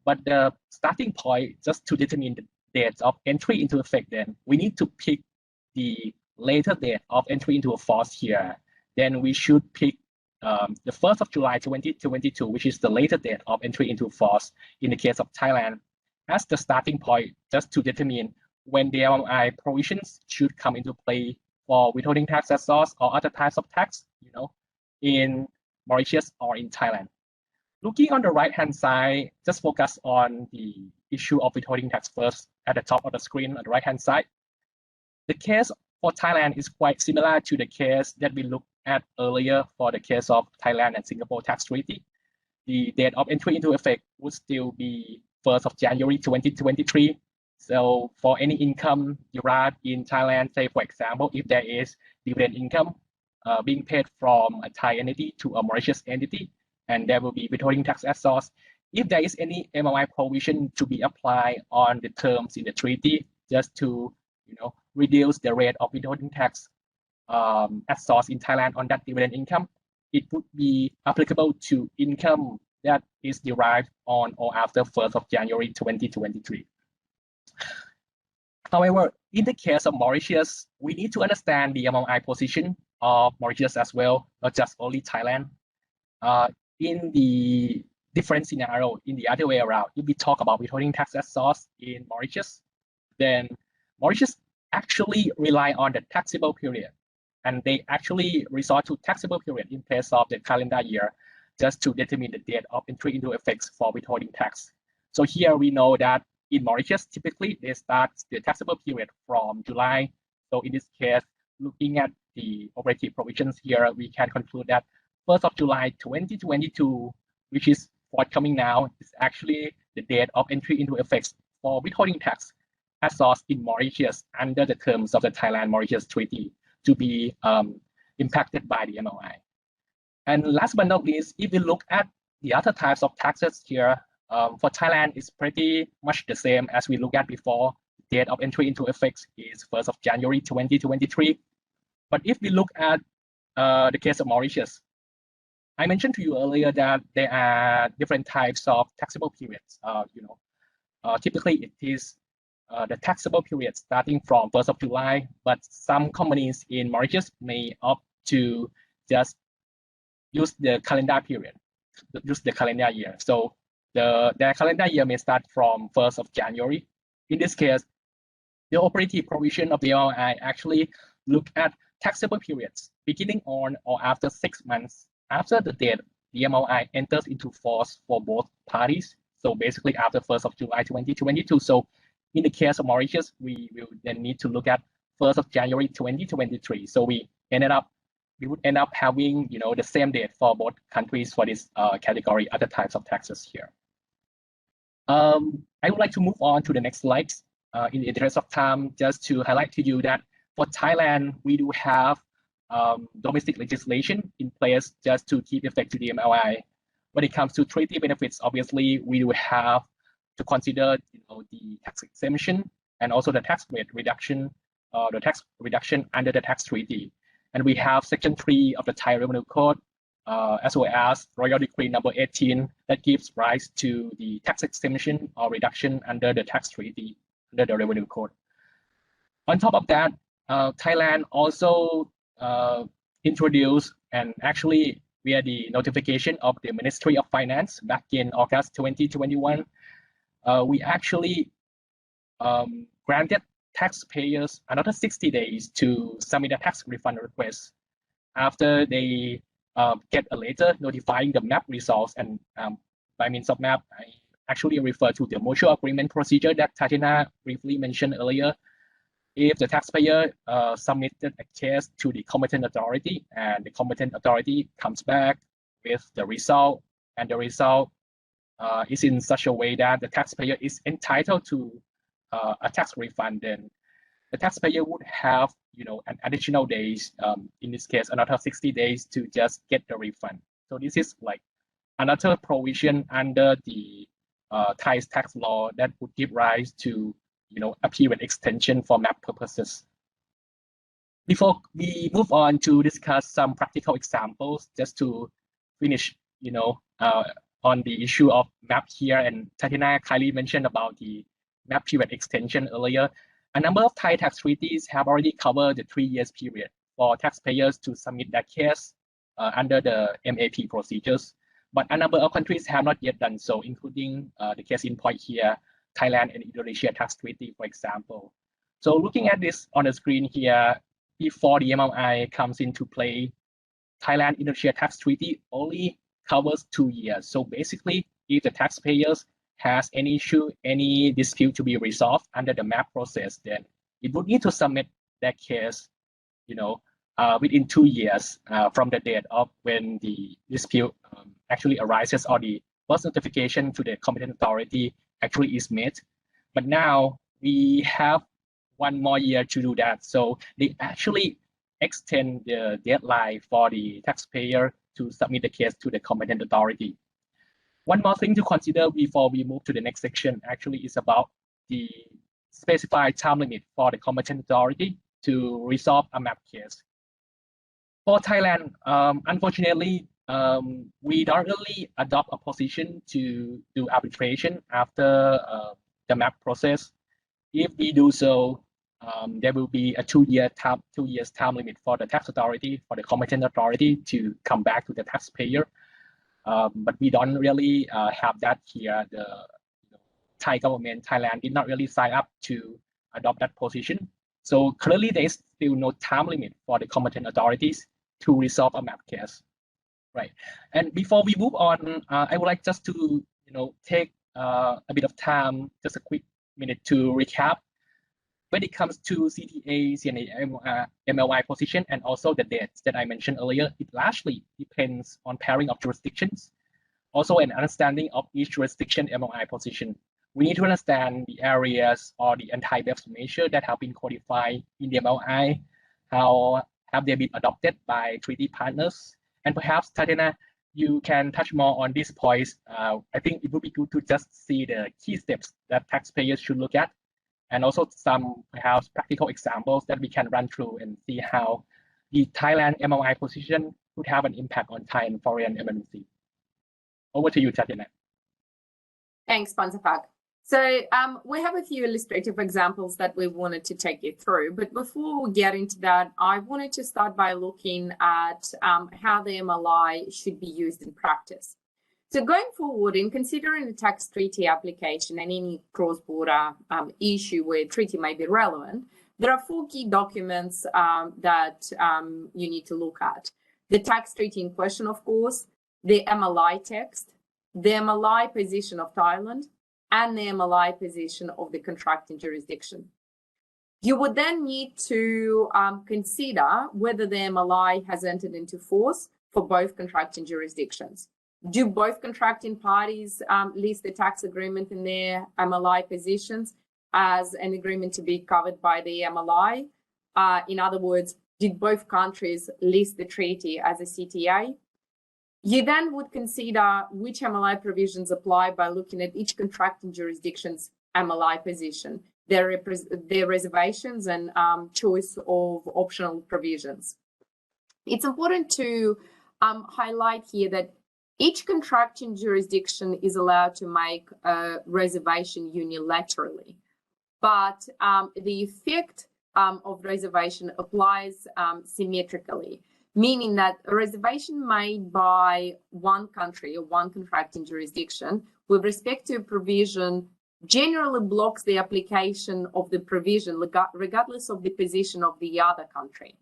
But the starting point, just to determine the dates of entry into effect, then we need to pick the later date of entry into force here. Then we should pick the 1st of July 2022, which is the later date of entry into force in the case of Thailand, as the starting point, just to determine when the MLI provisions should come into play for withholding tax at source or other types of tax, in Mauritius or in Thailand. Looking on the right-hand side, just focus on the issue of withholding tax first at the top of the screen on the right-hand side. The case for Thailand is quite similar to the case that we looked at earlier for the case of Thailand and Singapore tax treaty. The date of entry into effect would still be 1st of January 2023. So for any income derived in Thailand, say for example, if there is dividend income being paid from a Thai entity to a Mauritius entity, and there will be withholding tax at source. If there is any MLI provision to be applied on the terms in the treaty, just to reduce the rate of withholding tax at source in Thailand on that dividend income, it would be applicable to income that is derived on or after 1st of January 2023. However, in the case of Mauritius, we need to understand the MLI position of Mauritius as well, not just only Thailand. In the different scenario, in the other way around, if we talk about withholding tax at source in Mauritius, then Mauritius actually rely on the taxable period, and they actually resort to taxable period in place of the calendar year, just to determine the date of entry into effect for withholding tax. So here we know that in Mauritius, typically they start the taxable period from July. So in this case, looking at the operative provisions here, we can conclude that 1st of July 2022, which is forthcoming now, is actually the date of entry into effect for withholding tax at source in Mauritius under the terms of the Thailand-Mauritius Treaty to be impacted by the MLI. And last but not least, if we look at the other types of taxes here, for Thailand, it's pretty much the same as we looked at before. The date of entry into effect is 1st of January 2023. But if we look at the case of Mauritius, I mentioned to you earlier that there are different types of taxable periods. Typically, it is the taxable period starting from 1st of July, but some companies in Mauritius may opt to just use the calendar period, use the calendar year. So their calendar year may start from 1st of January. In this case, the operative provision of the MLI actually look at taxable periods beginning on or after 6 months after the date the MLI enters into force for both parties. So basically after 1st of July 2022. So in the case of Mauritius, we will then need to look at 1st of January 2023. So we would end up having, you know, the same date for both countries for this category, other types of taxes here. I would like to move on to the next slide. In the interest of time, just to highlight to you that for Thailand, we do have domestic legislation in place just to keep effect to the MLI. When it comes to treaty benefits, obviously, we do have to consider, you know, the tax exemption and also the tax rate reduction, the tax reduction under the tax treaty. And we have Section 3 of the Thai Revenue Code, as well as Royal Decree number 18 that gives rise to the tax exemption or reduction under the tax treaty under the Revenue Code. On top of that, Thailand also introduced, and actually via the notification of the Ministry of Finance back in August 2021, we actually granted taxpayers another 60 days to submit a tax refund request after they get a letter notifying the MAP results. And by means of MAP, I actually refer to the mutual agreement procedure that Tatiana briefly mentioned earlier. If the taxpayer submitted a case to the competent authority and the competent authority comes back with the result, and the result is in such a way that the taxpayer is entitled to a tax refund, then the taxpayer would have, you know, an additional days, in this case, another 60 days to just get the refund. So this is like another provision under the Thai tax law that would give rise to, you know, a period extension for MAP purposes. Before we move on to discuss some practical examples, just to finish, you know, on the issue of MAP here, and Tatiana kindly mentioned about the MAP period extension earlier. A number of Thai tax treaties have already covered the 3 years period for taxpayers to submit their case under the MAP procedures. But a number of countries have not yet done so, including the case in point here, Thailand and Indonesia tax treaty, for example. So looking at this on the screen here, before the MLI comes into play, Thailand-Indonesia tax treaty only covers 2 years. So basically, if the taxpayers has any issue, any dispute to be resolved under the MAP process, then it would need to submit that case, you know, within 2 years from the date of when the dispute actually arises, or the first notification to the competent authority actually is made. But now we have 1 more year to do that. So they actually extend the deadline for the taxpayer to submit the case to the competent authority. One more thing to consider before we move to the next section actually is about the specified time limit for the competent authority to resolve a MAP case. For Thailand, unfortunately, we don't really adopt a position to do arbitration after the MAP process. If we do so, there will be a 2 years time limit for the tax authority, for the competent authority to come back to the taxpayer. But we don't really have that here. The Thai government, Thailand, did not really sign up to adopt that position. So clearly, there is still no time limit for the competent authorities to resolve a MAP case, right? And before we move on, I would like just to, take a bit of time, just a quick minute to recap. When it comes to CTAs and MLI position, and also the dates that I mentioned earlier, it largely depends on pairing of jurisdictions. Also, an understanding of each jurisdiction MLI position. We need to understand the areas or the anti-BEPS measures that have been codified in the MLI. How have they been adopted by treaty partners? And perhaps, Tatiana, you can touch more on these points. I think it would be good to just see the key steps that taxpayers should look at, and also some perhaps practical examples that we can run through and see how the Thailand MLI position could have an impact on Thai and foreign MNC. Over to you, Tatiana. Thanks, Pansapak. So we have a few illustrative examples that we wanted to take you through. But before we get into that, I wanted to start by looking at how the MLI should be used in practice. So going forward, in considering the tax treaty application and any cross-border issue where treaty may be relevant, there are 4 key documents that you need to look at. The tax treaty in question, of course, the MLI text, the MLI position of Thailand, and the MLI position of the contracting jurisdiction. You would then need to consider whether the MLI has entered into force for both contracting jurisdictions. Do both contracting parties list the tax agreement in their MLI positions as an agreement to be covered by the MLI? In other words, did both countries list the treaty as a CTA? You then would consider which MLI provisions apply by looking at each contracting jurisdiction's MLI position, their reservations and choice of optional provisions. It's important to highlight here that each contracting jurisdiction is allowed to make a reservation unilaterally, but the effect of reservation applies symmetrically, meaning that a reservation made by one country or one contracting jurisdiction with respect to a provision generally blocks the application of the provision regardless of the position of the other country.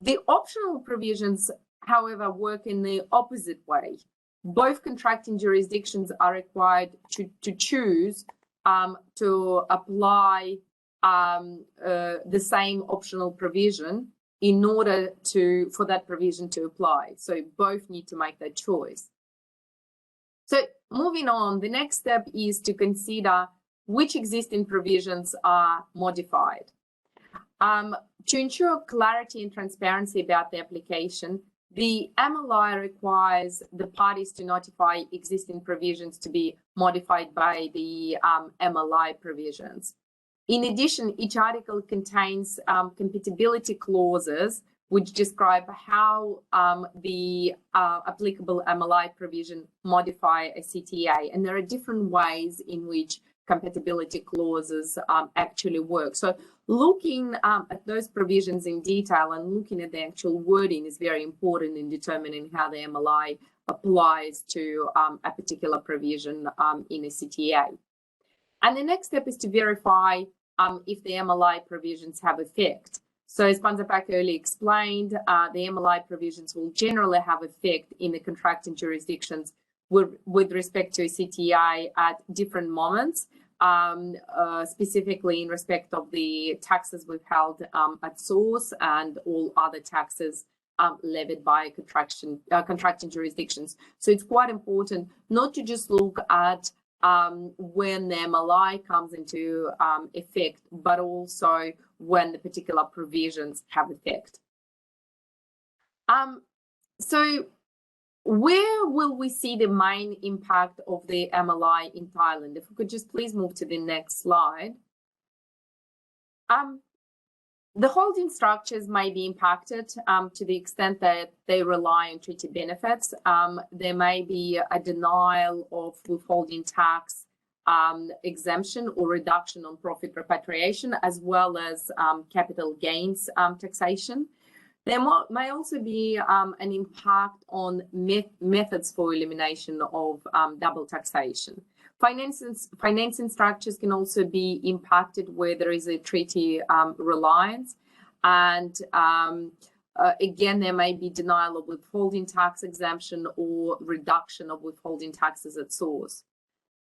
The optional provisions, however, work in the opposite way. Both contracting jurisdictions are required to choose to apply the same optional provision in order for that provision to apply. So both need to make that choice. So moving on, the next step is to consider which existing provisions are modified. To ensure clarity and transparency about the application, the MLI requires the parties to notify existing provisions to be modified by the MLI provisions. In addition, each article contains compatibility clauses which describe how the applicable MLI provision modify a CTA. And there are different ways in which compatibility clauses actually work. So looking at those provisions in detail and looking at the actual wording is very important in determining how the MLI applies to a particular provision in a CTA. And the next step is to verify if the MLI provisions have effect. So as Panzapak earlier explained, the MLI provisions will generally have effect in the contracting jurisdictions with respect to a CTA at different moments, specifically in respect of the taxes withheld at source and all other taxes levied by contracting jurisdictions. So it's quite important not to just look at when the MLI comes into effect, but also when the particular provisions have effect. So where will we see the main impact of the MLI in Thailand? If we could just please move to the next slide. The holding structures may be impacted to the extent that they rely on treaty benefits. There may be a denial of withholding tax exemption or reduction on profit repatriation, as well as capital gains taxation. There may also be an impact on methods for elimination of double taxation. Financing structures can also be impacted where there is a treaty reliance. And again, there may be denial of withholding tax exemption or reduction of withholding taxes at source.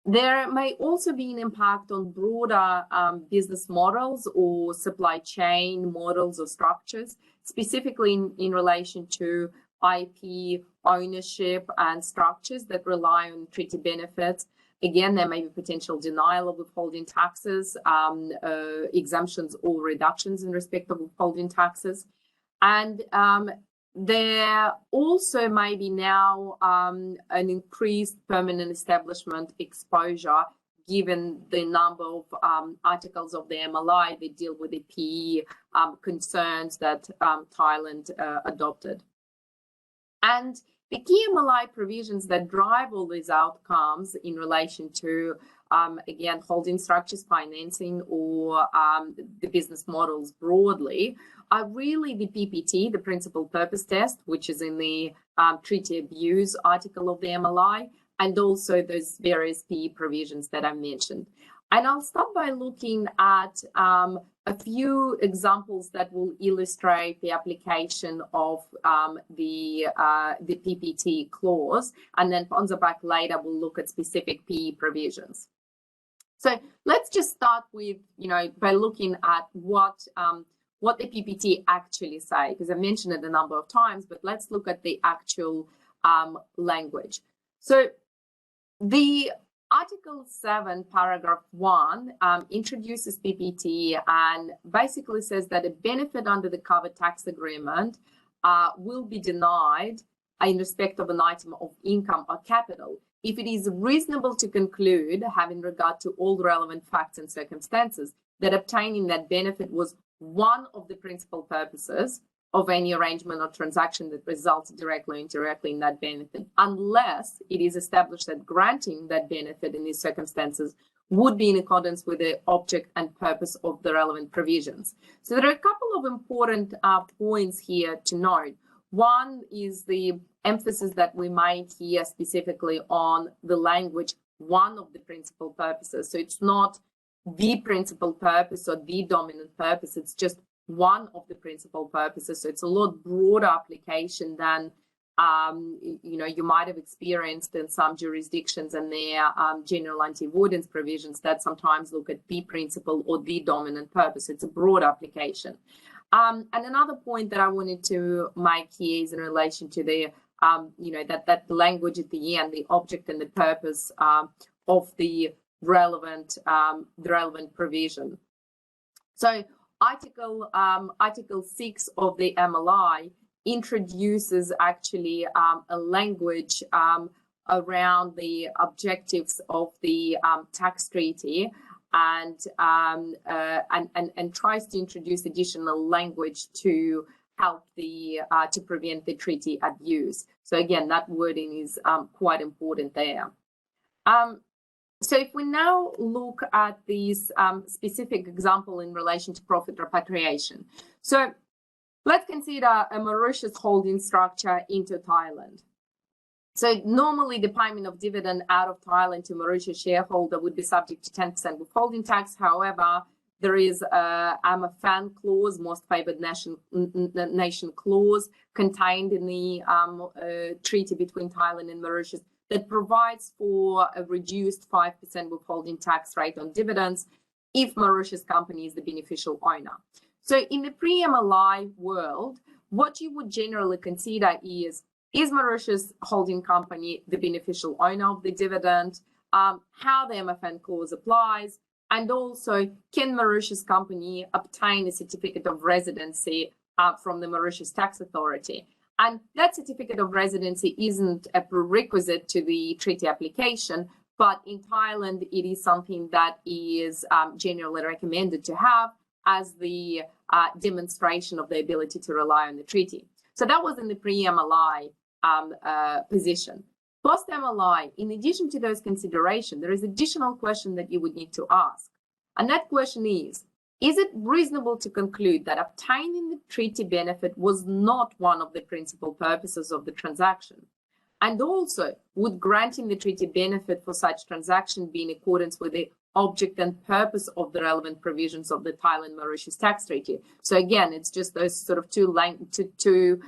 There may also be an impact on broader business models or supply chain models or structures, specifically in relation to IP ownership and structures that rely on treaty benefits. Again, there may be potential denial of withholding taxes, exemptions or reductions in respect of withholding taxes. And there also may be now an increased permanent establishment exposure, given the number of articles of the MLI that deal with the PE concerns that Thailand adopted. And the key MLI provisions that drive all these outcomes in relation to, again, holding structures, financing, or the business models broadly, are really the PPT, the principal purpose test, which is in the treaty abuse article of the MLI, and also those various PE provisions that I mentioned. And I'll start by looking at a few examples that will illustrate the application of the PPT clause, and then on the back later we'll look at specific PE provisions. So let's just start with, by looking at what the PPT actually say, because I mentioned it a number of times, but let's look at the actual language. So the Article 7, paragraph 1 introduces PPT and basically says that a benefit under the covered tax agreement will be denied in respect of an item of income or capital if it is reasonable to conclude, having regard to all relevant facts and circumstances, that obtaining that benefit was one of the principal purposes of any arrangement or transaction that results directly or indirectly in that benefit, unless it is established that granting that benefit in these circumstances would be in accordance with the object and purpose of the relevant provisions. So there are a couple of important points here to note. One is the emphasis that we make here specifically on the language, one of the principal purposes. So it's not the principal purpose or the dominant purpose, it's just one of the principal purposes. So it's a lot broader application than you might have experienced in some jurisdictions and their general anti-avoidance provisions that sometimes look at the principal or the dominant purpose. It's a broad application. And another point that I wanted to make here is in relation to the that language at the end, the object and the purpose of the relevant provision. So Article 6 of the MLI introduces actually a language around the objectives of the tax treaty and tries to introduce additional language to help to prevent the treaty abuse. So again, that wording is quite important there. So if we now look at this specific example in relation to profit repatriation. So let's consider a Mauritius holding structure into Thailand. So normally the payment of dividend out of Thailand to Mauritius shareholder would be subject to 10% withholding tax. However, there is a MFN clause, most favored nation clause, contained in the treaty between Thailand and Mauritius that provides for a reduced 5% withholding tax rate on dividends if Mauritius company is the beneficial owner. So in the pre-MLI world, what you would generally consider is Mauritius holding company the beneficial owner of the dividend, how the MFN clause applies, and also can Mauritius company obtain a certificate of residency from the Mauritius tax authority. And that certificate of residency isn't a prerequisite to the treaty application, but in Thailand, it is something that is generally recommended to have as the demonstration of the ability to rely on the treaty. So that was in the pre-MLI position. Post-MLI, in addition to those considerations, there is additional question that you would need to ask. And that question is it reasonable to conclude that obtaining the treaty benefit was not one of the principal purposes of the transaction? And also, would granting the treaty benefit for such transaction be in accordance with the object and purpose of the relevant provisions of the Thailand-Mauritius tax treaty? So again, it's just those sort of two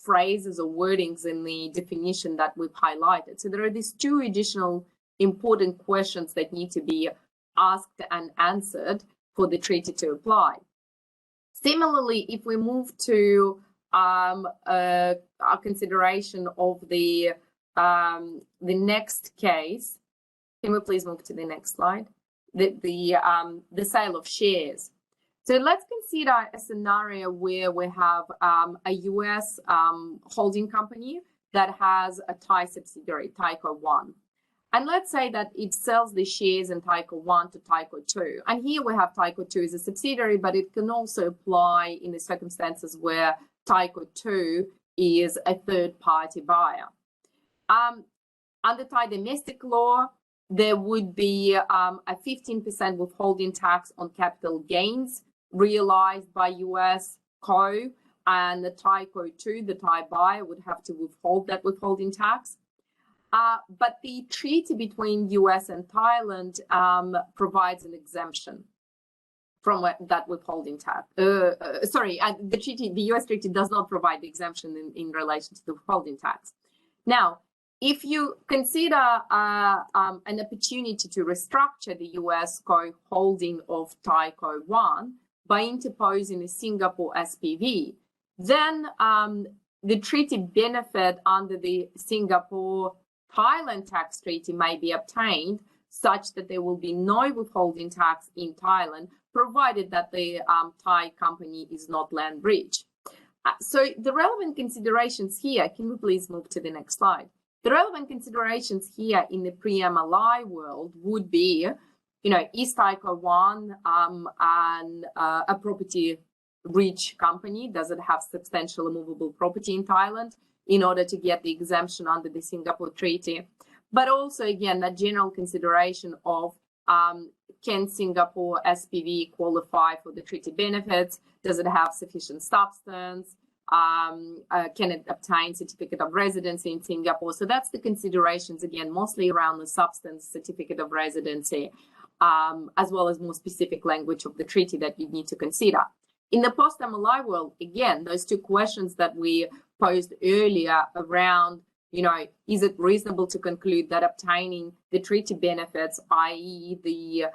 phrases or wordings in the definition that we've highlighted. So there are these two additional important questions that need to be asked and answered for the treaty to apply. Similarly, if we move to our consideration of the next case, can we please move to the next slide? The sale of shares. So let's consider a scenario where we have a US holding company that has a Thai subsidiary, Taiko 1. And let's say that it sells the shares in Taiko 1 to Taiko 2. And here we have Taiko 2 as a subsidiary, but it can also apply in the circumstances where Taiko 2 is a third-party buyer. Under Thai domestic law, there would be a 15% withholding tax on capital gains realized by US co, and the Taiko 2, the Thai buyer, would have to withhold that withholding tax. But the treaty between US and Thailand provides an exemption from that withholding tax. The US treaty does not provide the exemption in relation to the withholding tax. Now, if you consider an opportunity to restructure the US co-holding of Thai Co-1 by interposing a Singapore SPV, then the treaty benefit under the Singapore-Thailand tax treaty may be obtained such that there will be no withholding tax in Thailand, provided that the Thai company is not land bridge. So the relevant considerations here, can we please move to the next slide? The relevant considerations here in the pre-MLI world would be, is Thai Co-1 a property-rich company? Does it have substantial immovable property in Thailand in order to get the exemption under the Singapore Treaty? But also, again, that general consideration of can Singapore SPV qualify for the treaty benefits? Does it have sufficient substance? Can it obtain certificate of residency in Singapore? So that's the considerations, again, mostly around the substance, certificate of residency, as well as more specific language of the treaty that you need to consider. In the post-MLI world, again, those two questions that we posed earlier around, is it reasonable to conclude that obtaining the treaty benefits, i.e. the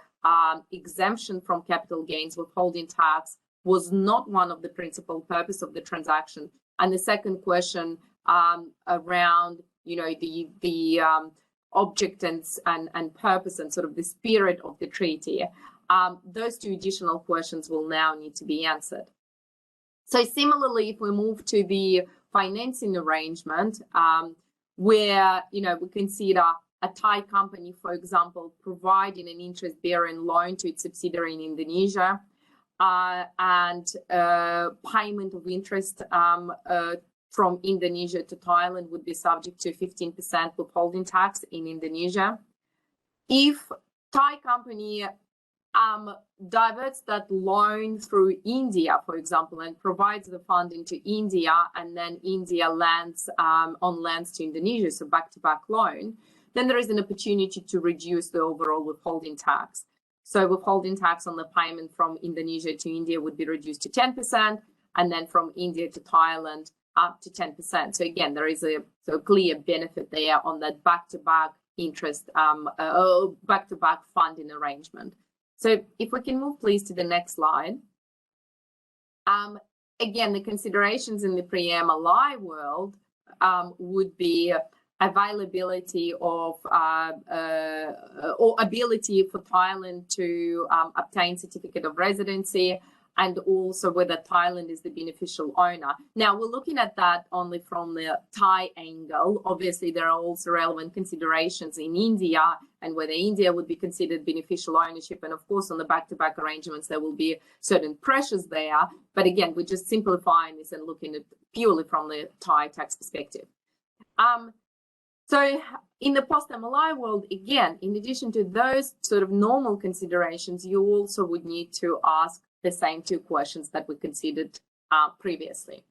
exemption from capital gains withholding tax, was not one of the principal purpose of the transaction? And the second question around, the object and purpose and sort of the spirit of the treaty, those two additional questions will now need to be answered. So similarly, if we move to the financing arrangement, where, we consider a Thai company, for example, providing an interest-bearing loan to its subsidiary in Indonesia, and payment of interest from Indonesia to Thailand would be subject to 15% withholding tax in Indonesia. If Thai company diverts that loan through India, for example, and provides the funding to India, and then India lands to Indonesia, so back-to-back loan, then there is an opportunity to reduce the overall withholding tax. So withholding tax on the payment from Indonesia to India would be reduced to 10%, and then from India to Thailand up to 10%. So again, there is a clear benefit there on that back-to-back interest, back-to-back funding arrangement. So if we can move please to the next slide. Again, the considerations in the pre-MLI world would be availability of or ability for Thailand to obtain certificate of residency, and also whether Thailand is the beneficial owner. Now, we're looking at that only from the Thai angle. Obviously, there are also relevant considerations in India and whether India would be considered beneficial ownership. And of course, on the back-to-back arrangements, there will be certain pressures there. But again, we're just simplifying this and looking at purely from the Thai tax perspective. So in the post-MLI world, again, in addition to those sort of normal considerations, you also would need to ask the same two questions that we considered previously.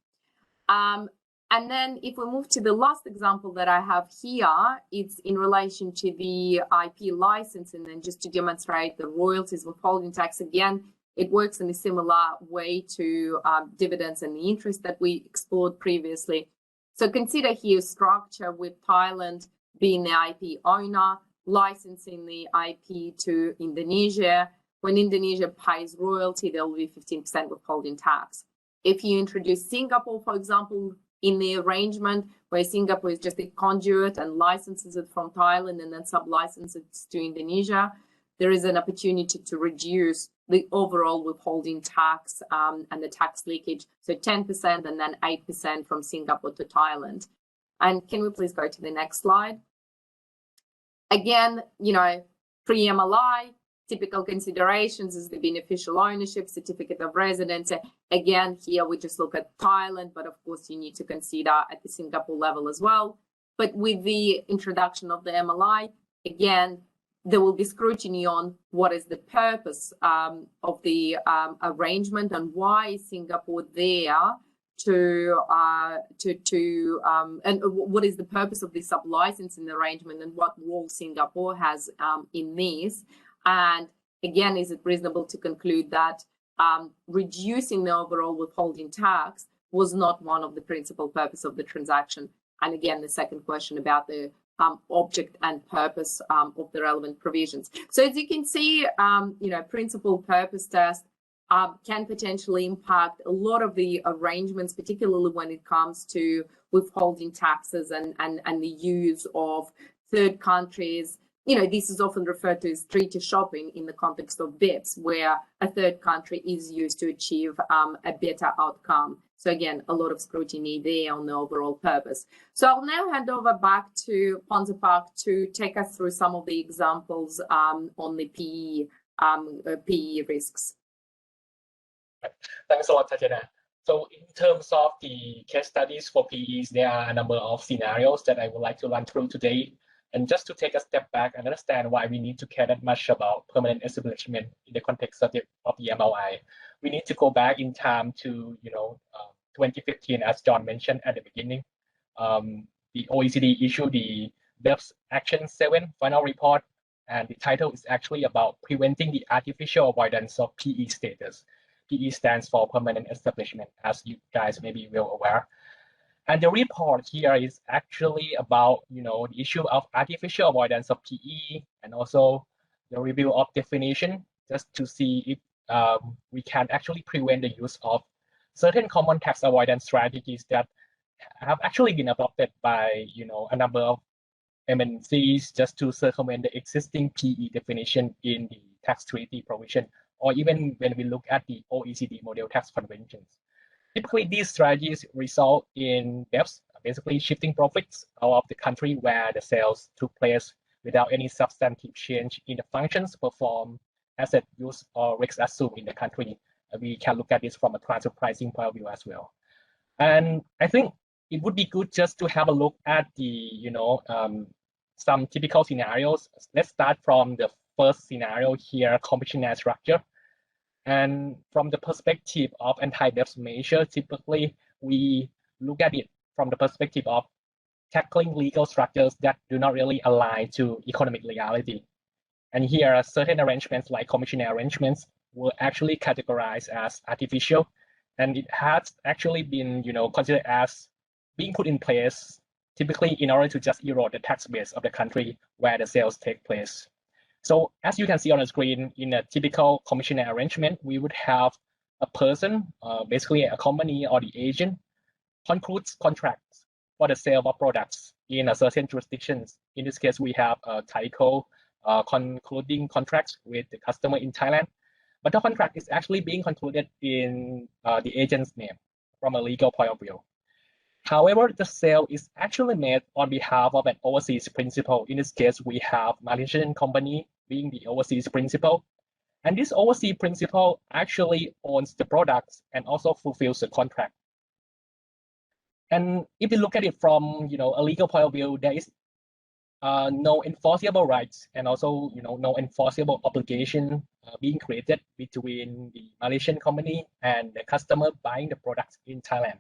And then if we move to the last example that I have here, it's in relation to the IP license, and then just to demonstrate the royalties withholding tax. Again, it works in a similar way to dividends and the interest that we explored previously. So consider here structure with Thailand being the IP owner, licensing the IP to Indonesia. When Indonesia pays royalty, there will be 15% withholding tax. If you introduce Singapore, for example, in the arrangement where Singapore is just a conduit and licenses it from Thailand and then sub-licenses it to Indonesia, there is an opportunity to reduce the overall withholding tax and the tax leakage. So 10% and then 8% from Singapore to Thailand. And can we please go to the next slide? Again, pre-MLI, typical considerations is the beneficial ownership, certificate of residence. Again, here we just look at Thailand, but of course you need to consider at the Singapore level as well. But with the introduction of the MLI, again, there will be scrutiny on what is the purpose of the arrangement and why is Singapore there and what is the purpose of this sub-licensing arrangement and what role Singapore has in this. And again, is it reasonable to conclude that reducing the overall withholding tax was not one of the principal purpose of the transaction? And again, the second question about the object and purpose of the relevant provisions. So as you can see, principal purpose test can potentially impact a lot of the arrangements, particularly when it comes to withholding taxes and the use of third countries. This is often referred to as treaty shopping in the context of BEPS, where a third country is used to achieve a better outcome. So again, a lot of scrutiny there on the overall purpose. So I'll now hand over back to Ponzapak to take us through some of the examples on the PE risks. Thanks a lot, Tatiana. So in terms of the case studies for PEs, there are a number of scenarios that I would like to run through today. And just to take a step back and understand why we need to care that much about permanent establishment in the context of the MLI, we need to go back in time to 2015, as John mentioned at the beginning. The OECD issued the BEPS Action 7 final report, and the title is actually about preventing the artificial avoidance of PE status. PE stands for permanent establishment, as you guys may be well aware. And the report here is actually about, the issue of artificial avoidance of PE, and also the review of definition, just to see if we can actually prevent the use of certain common tax avoidance strategies that have actually been adopted by, a number of MNCs just to circumvent the existing PE definition in the tax treaty provision, or even when we look at the OECD model tax conventions. Typically, these strategies result in BEPS, basically shifting profits out of the country where the sales took place without any substantive change in the functions performed, asset use, or risks assumed in the country. We can look at this from a transfer pricing point of view as well. And I think it would be good just to have a look at the, some typical scenarios. Let's start from the first scenario here, commissioner structure. And from the perspective of anti-BEPS measure, typically we look at it from the perspective of tackling legal structures that do not really align to economic legality. And here, certain arrangements like commissioner arrangements were actually categorized as artificial, and it has actually been, considered as being put in place typically in order to just erode the tax base of the country where the sales take place. So as you can see on the screen, in a typical commissioner arrangement, we would have a person, basically a company or the agent, concludes contracts for the sale of products in a certain jurisdictions. In this case, we have a Thaico concluding contracts with the customer in Thailand, but the contract is actually being concluded in the agent's name from a legal point of view. However, the sale is actually made on behalf of an overseas principal. In this case, we have Malaysian company being the overseas principal. And this overseas principal actually owns the products and also fulfills the contract. And if you look at it from a legal point of view, there is no enforceable rights and also no enforceable obligation being created between the Malaysian company and the customer buying the products in Thailand.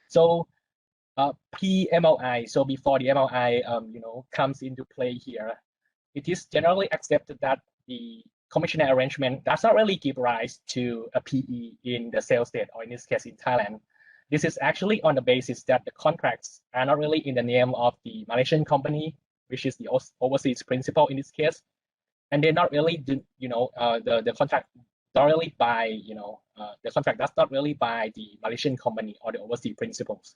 So pre-MLI, so before the MLI comes into play here, it is generally accepted that the commissioner arrangement does not really give rise to a PE in the sales state, or in this case in Thailand. This is actually on the basis that the contracts are not really in the name of the Malaysian company, which is the overseas principal in this case, and they're not really, the contract not really by, the contract does not really by the Malaysian company or the overseas principals.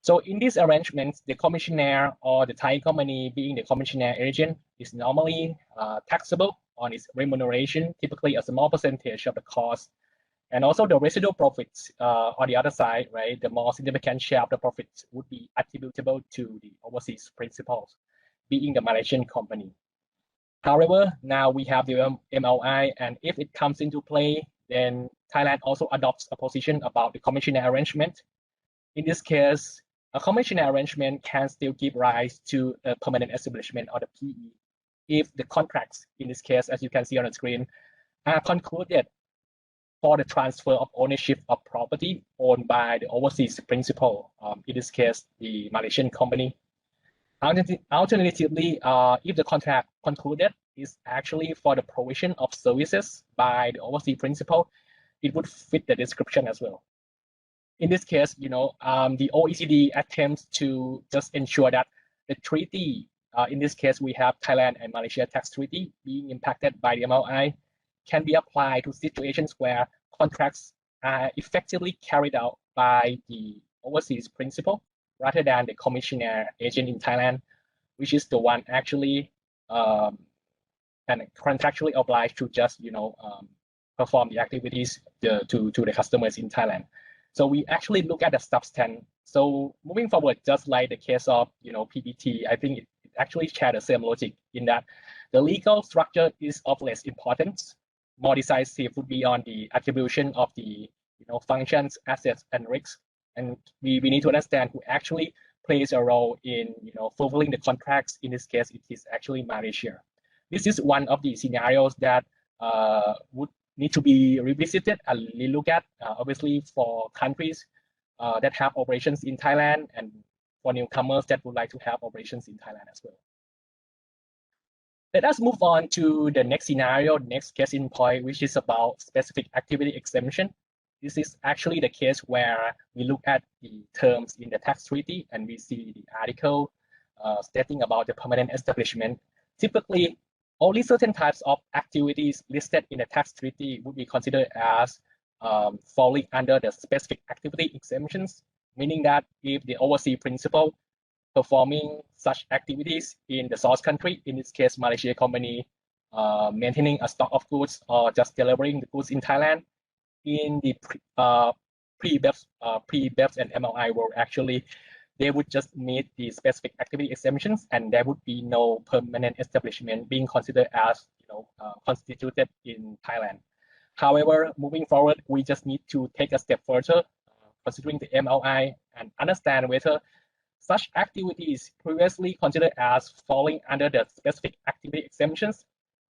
So in these arrangements, the commissioner or the Thai company being the commissioner agent is normally taxable on its remuneration, typically a small percentage of the cost. And also the residual profits on the other side, right? The more significant share of the profits would be attributable to the overseas principals, being the Malaysian company. However, now we have the MLI, and if it comes into play, then Thailand also adopts a position about the commissioner arrangement. In this case, a commissioner arrangement can still give rise to a permanent establishment or the PE if the contracts, in this case, as you can see on the screen, are concluded for the transfer of ownership of property owned by the overseas principal, in this case, the Malaysian company. Alternatively, if the contract concluded is actually for the provision of services by the overseas principal, it would fit the description as well. In this case, the OECD attempts to just ensure that the treaty, in this case, we have Thailand and Malaysia tax treaty being impacted by the MLI, can be applied to situations where contracts are effectively carried out by the overseas principal rather than the commissioner agent in Thailand, which is the one actually and contractually obliged to just perform the activities to the customers in Thailand. So we actually look at the substance. So moving forward, just like the case of PPT, I think it actually shares the same logic in that the legal structure is of less importance. More decisive would be on the attribution of the functions, assets, and risks. And we need to understand who actually plays a role in fulfilling the contracts. In this case, it is actually Malaysia. This is one of the scenarios that would need to be revisited and look at, obviously, for countries that have operations in Thailand and for newcomers that would like to have operations in Thailand as well. Let us move on to the next scenario, next case in point, which is about specific activity exemption. This is actually the case where we look at the terms in the tax treaty and we see the article stating about the permanent establishment. Typically, only certain types of activities listed in the tax treaty would be considered as falling under the specific activity exemptions, meaning that if the overseas principal performing such activities in the source country, in this case, Malaysia company, maintaining a stock of goods or just delivering the goods in Thailand, in the pre-BEPS and MLI world, actually, they would just meet the specific activity exemptions, and there would be no permanent establishment being considered as constituted in Thailand. However, moving forward, we just need to take a step further, considering the MLI, and understand whether such activities previously considered as falling under the specific activity exemptions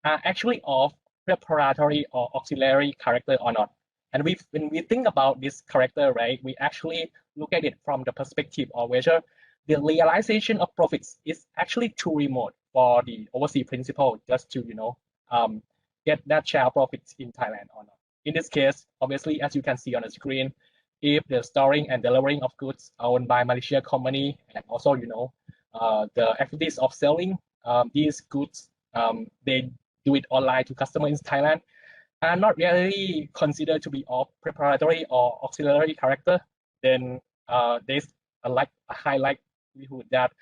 are actually of preparatory or auxiliary character or not. And when we think about this character, right, we actually look at it from the perspective of whether the realization of profits is actually too remote for the overseas principal just to, get that share of profits in Thailand or not. In this case, obviously, as you can see on the screen, if the storing and delivering of goods are owned by Malaysia company, and also, the activities of selling these goods, they do it online to customers in Thailand, are not really considered to be of preparatory or auxiliary character, then there's a high likelihood that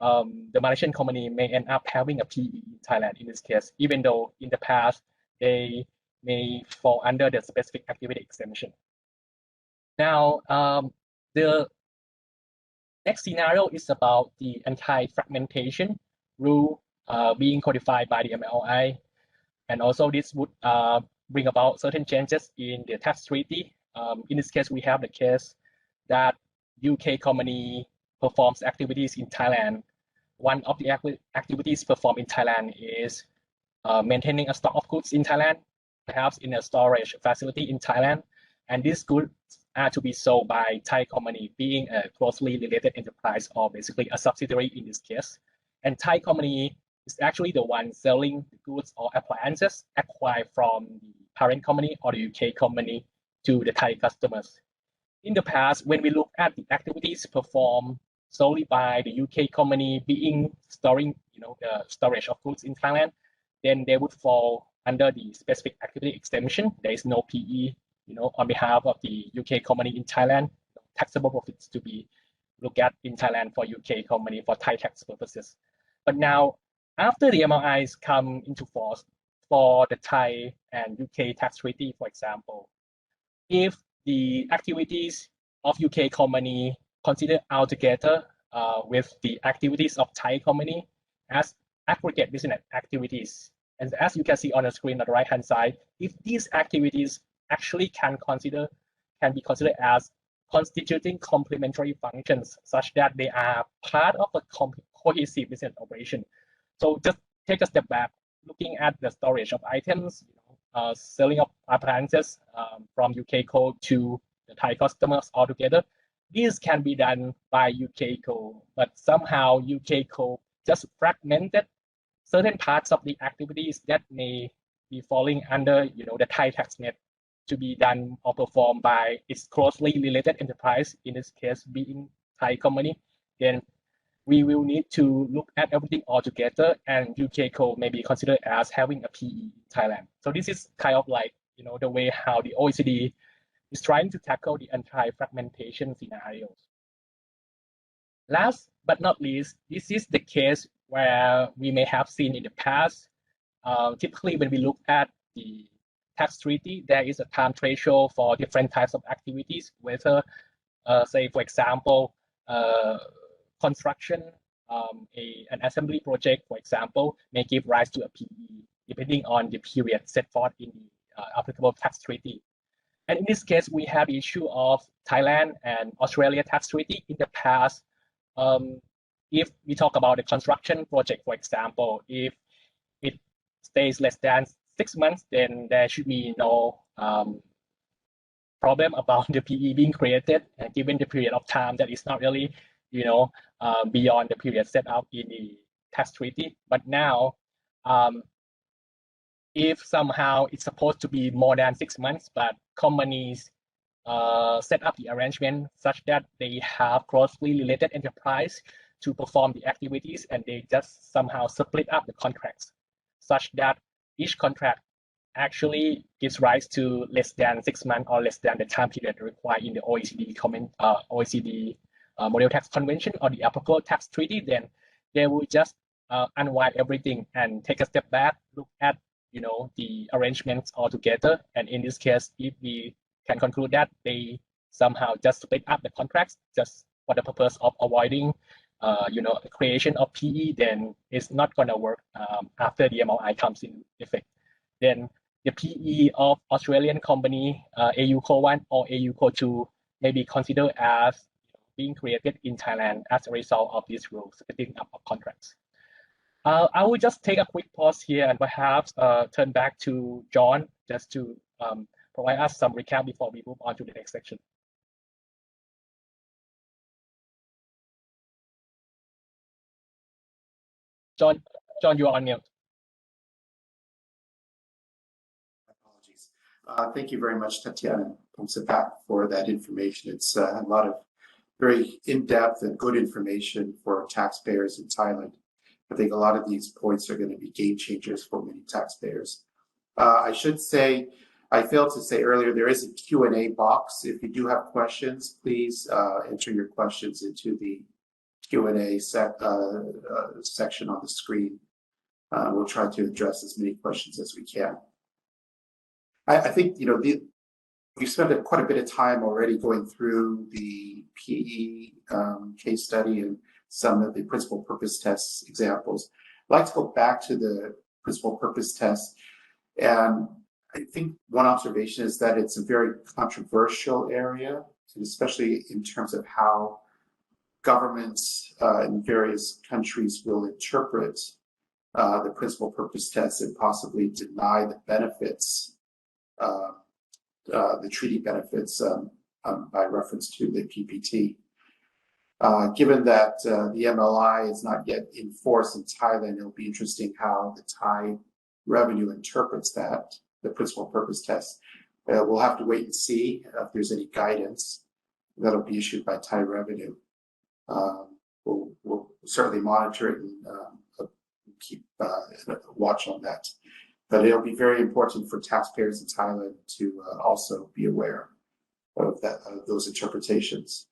the Malaysian company may end up having a PE in Thailand in this case, even though in the past they may fall under the specific activity exemption. Now, the next scenario is about the anti-fragmentation rule being codified by the MLI. And also this would bring about certain changes in the tax treaty. In this case, we have the case that UK company performs activities in Thailand. One of the activities performed in Thailand is maintaining a stock of goods in Thailand, perhaps in a storage facility in Thailand. And these goods are to be sold by Thai company, being a closely related enterprise or basically a subsidiary in this case. And Thai company is actually the one selling the goods or appliances acquired from the parent company or the UK company to the Thai customers. In the past, when we look at the activities performed solely by the UK company being storing, the storage of goods in Thailand, then they would fall under the specific activity exemption. There is no PE, on behalf of the UK company in Thailand, taxable profits to be looked at in Thailand for UK company for Thai tax purposes. But now, after the MLIs come into force for the Thai and UK tax treaty, for example, if the activities of UK company considered altogether with the activities of Thai company as aggregate business activities, and as you can see on the screen on the right-hand side, if these activities actually can be considered as constituting complementary functions such that they are part of a cohesive business operation. So just take a step back, looking at the storage of items, selling of appliances from UK code to the Thai customers altogether. This can be done by UK code, but somehow UK code just fragmented certain parts of the activities that may be falling under, the Thai tax net to be done or performed by its closely related enterprise, in this case being Thai company. Then we will need to look at everything all together, and UK code may be considered as having a PE in Thailand. So this is kind of like, the way how the OECD is trying to tackle the anti-fragmentation scenarios. Last but not least, this is the case where we may have seen in the past. Typically, when we look at the tax treaty, there is a time threshold for different types of activities, whether, say, for example, construction, an assembly project, for example, may give rise to a PE, depending on the period set forth in the applicable tax treaty. And in this case, we have the issue of Thailand and Australia tax treaty in the past. If we talk about the construction project, for example, if it stays less than 6 months, then there should be no problem about the PE being created, given the period of time that is not really, beyond the period set out in the tax treaty. But now, if somehow it's supposed to be more than 6 months, but companies set up the arrangement such that they have closely related enterprise to perform the activities, and they just somehow split up the contracts such that each contract actually gives rise to less than 6 months or less than the time period required in the OECD Model Tax Convention or the applicable tax treaty, then they will just unwind everything and take a step back, look at the arrangements all together. And in this case, if we can conclude that they somehow just split up the contracts just for the purpose of avoiding creation of PE, then it's not going to work after the MLI comes in effect. Then the PE of Australian company AU Code 1 or AU Code 2 may be considered as being created in Thailand as a result of these rules, splitting up of contracts. I will just take a quick pause here and perhaps turn back to John just to provide us some recap before we move on to the next section. John, you are on mute. Apologies. Thank you very much, Tatiana Pongsapat, for that information. It's a lot of very in-depth and good information for taxpayers in Thailand. I think a lot of these points are going to be game changers for many taxpayers. I should say, I failed to say earlier, there is a Q&A box. If you do have questions, please enter your questions into the Q&A section on the screen. We'll try to address as many questions as we can. I think, we've spent quite a bit of time already going through the PE case study and some of the principal purpose test examples. I'd like to go back to the principal purpose test. And I think one observation is that it's a very controversial area, and especially in terms of how governments in various countries will interpret the principal purpose test and possibly deny the benefits, the treaty benefits by reference to the PPT. Given that the MLI is not yet in force in Thailand, it'll be interesting how the Thai revenue interprets that, the principal purpose test. We'll have to wait and see if there's any guidance that'll be issued by Thai revenue. We'll certainly monitor it and keep watch on that. But it'll be very important for taxpayers in Thailand to also be aware of those interpretations.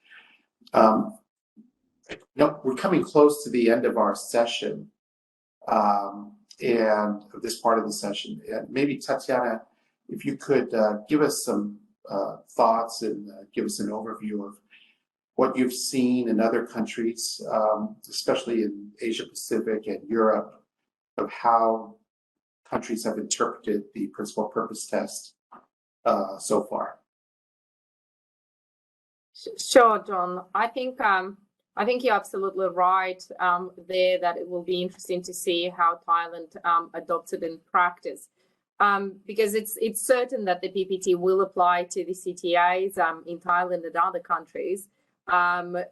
We're coming close to the end of our session and this part of the session. And maybe Tatiana, if you could give us some thoughts and give us an overview of what you've seen in other countries, especially in Asia Pacific and Europe, of how countries have interpreted the principal purpose test so far. Sure, John. I think you're absolutely right there that it will be interesting to see how Thailand adopts it in practice. because it's certain that the PPT will apply to the CTAs in Thailand and other countries. Well,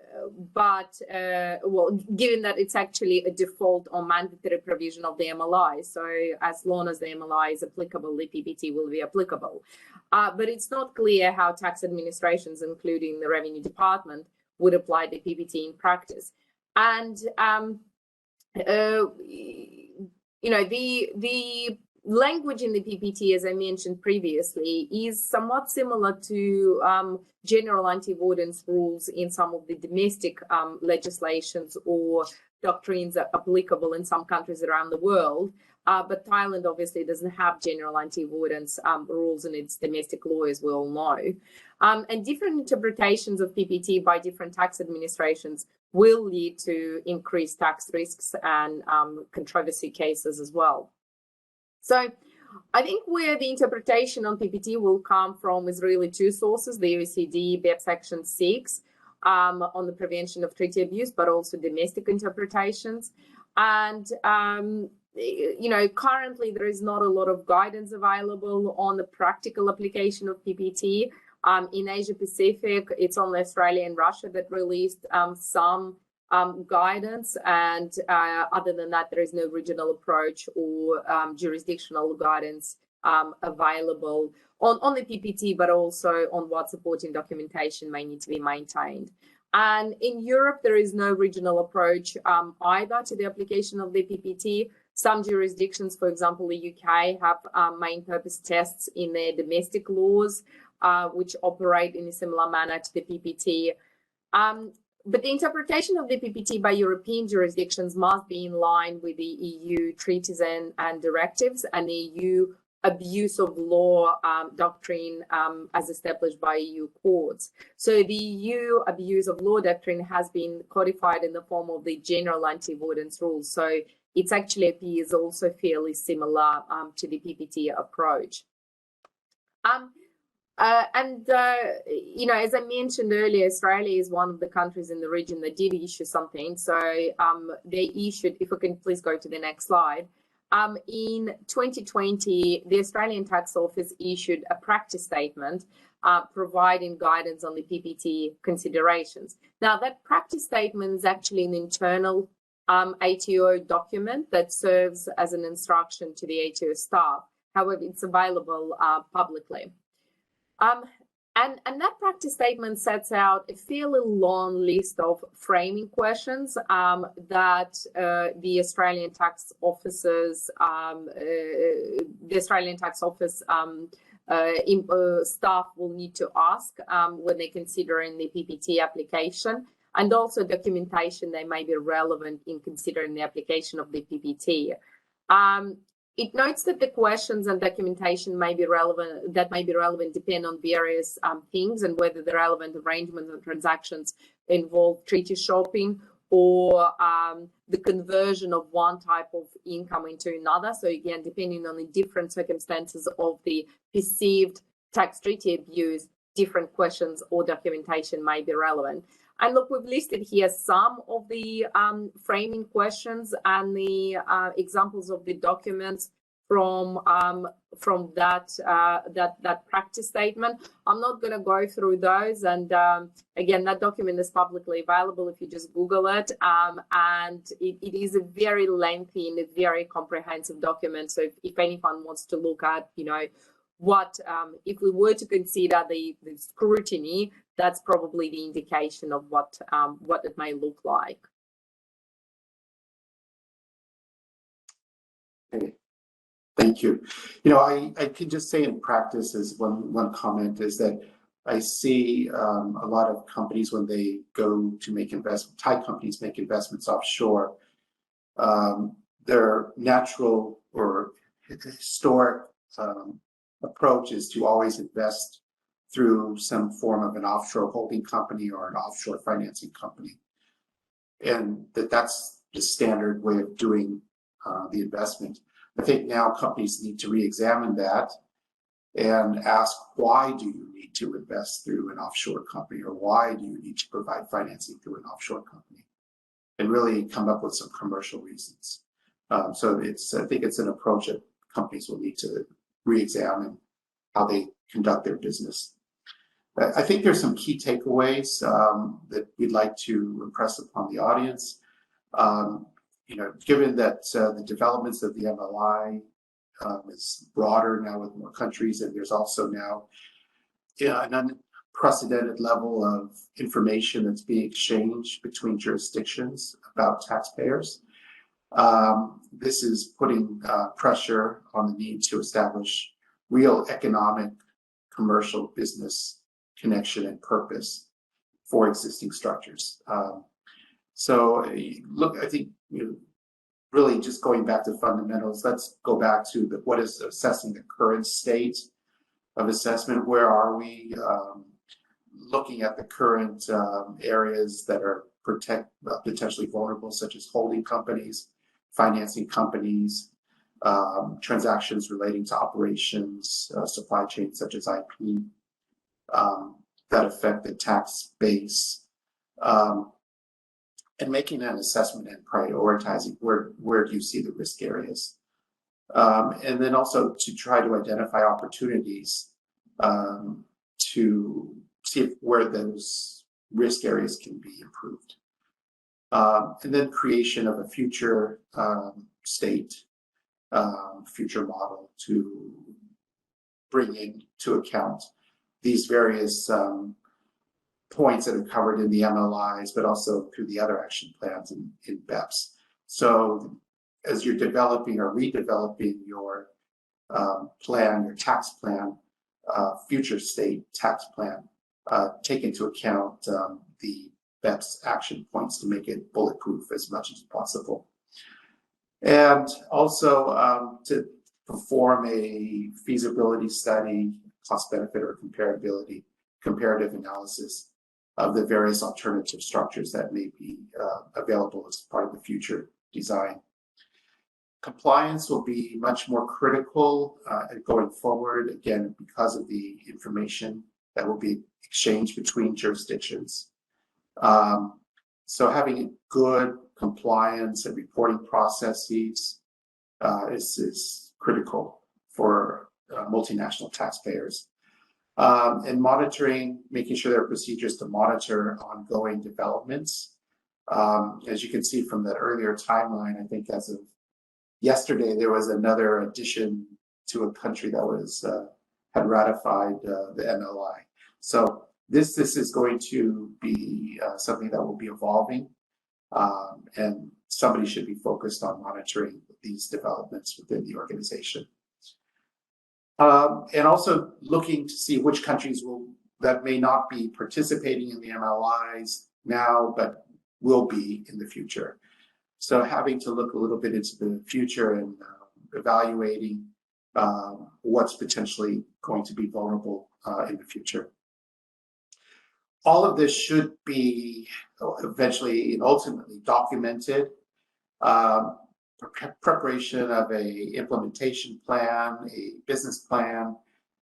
given that it's actually a default or mandatory provision of the MLI, so as long as the MLI is applicable, the PPT will be applicable. But it's not clear how tax administrations, including the Revenue Department, would apply the PPT in practice. And you know, the language in the PPT, as I mentioned previously, is somewhat similar to general anti-avoidance rules in some of the domestic legislations or doctrines that are applicable in some countries around the world. But Thailand obviously doesn't have general anti-avoidance rules in its domestic law, as we all know. And different interpretations of PPT by different tax administrations will lead to increased tax risks and controversy cases as well. So I think where the interpretation on PPT will come from is really two sources: the OECD BEPS Section 6 on the prevention of treaty abuse, but also domestic interpretations. And you know, currently there is not a lot of guidance available on the practical application of PPT. In Asia Pacific, it's only Australia and Russia that released some guidance, and other than that, there is no regional approach or jurisdictional guidance available on the PPT, but also on what supporting documentation may need to be maintained. And in Europe, there is no regional approach either to the application of the PPT. Some jurisdictions, for example, the UK, have main purpose tests in their domestic laws, which operate in a similar manner to the PPT. But the interpretation of the PPT by European jurisdictions must be in line with the EU treaties and directives and the EU abuse of law doctrine as established by EU courts. So the EU abuse of law doctrine has been codified in the form of the general anti-avoidance rules. So it actually appears also fairly similar to the PPT approach. You know, as I mentioned earlier, Australia is one of the countries in the region that did issue something. So they issued, if we can please go to the next slide. In 2020, the Australian Tax Office issued a practice statement providing guidance on the PPT considerations. Now, that practice statement is actually an internal ATO document that serves as an instruction to the ATO staff. However, it's available publicly. And that practice statement sets out a fairly long list of framing questions that the Australian Tax Office's staff will need to ask when they're considering the PPT application, and also documentation that may be relevant in considering the application of the PPT. It notes that the questions and documentation may be relevant depend on various things, and whether the relevant arrangements and transactions involve treaty shopping or the conversion of one type of income into another. So again, depending on the different circumstances of the perceived tax treaty abuse, different questions or documentation may be relevant. And look, we've listed here some of the framing questions and the examples of the documents from that practice statement. I'm not going to go through those, and again, that document is publicly available if you just Google it, and it is a very lengthy and a very comprehensive document. So if anyone wants to look at, you know, what if we were to consider the scrutiny, that's probably the indication of what it may look like. Okay. Thank you. You know, I can just say in practice, as one comment, is that I see a lot of companies, when they go to make investments, Thai companies make investments offshore, their natural or historic approach is to always invest through some form of an offshore holding company or an offshore financing company, and that's the standard way of doing the investment. I think now companies need to re-examine that and ask, why do you need to invest through an offshore company, or why do you need to provide financing through an offshore company, and really come up with some commercial reasons. So I think it's an approach that companies will need to re-examine how they conduct their business. I think there's some key takeaways that we'd like to impress upon the audience. Given that the developments of the MLI is broader now with more countries, and there's also now an unprecedented level of information that's being exchanged between jurisdictions about taxpayers. This is putting pressure on the need to establish real economic, commercial, business connection and purpose for existing structures. So look, I think really just going back to fundamentals, let's go back to what is assessing the current state of assessment. Where are we? Looking at the current areas that are potentially vulnerable, such as holding companies, financing companies, transactions relating to operations, supply chains such as IP, that affect the tax base, and making an assessment and prioritizing where do you see the risk areas. And then also to try to identify opportunities to see where those risk areas can be improved. And then creation of a future state, future model to bring into account these various points that are covered in the MLIs, but also through the other action plans in BEPS. So as you're developing or redeveloping your plan, your tax plan, future state tax plan, take into account the BEPS action points to make it bulletproof as much as possible. And also to perform a feasibility study, cost benefit or comparative analysis of the various alternative structures that may be available as part of the future design. Compliance will be much more critical going forward, again, because of the information that will be exchanged between jurisdictions. So having good compliance and reporting processes is critical for multinational taxpayers. And monitoring, making sure there are procedures to monitor ongoing developments. As you can see from the earlier timeline, I think as of yesterday, there was another addition to a country that had ratified the MLI. So this is going to be something that will be evolving, and somebody should be focused on monitoring these developments within the organization. And also looking to see which countries that may not be participating in the MLIs now, but will be in the future. So having to look a little bit into the future and evaluating what's potentially going to be vulnerable in the future. All of this should be eventually and ultimately documented. Preparation of a implementation plan, a business plan,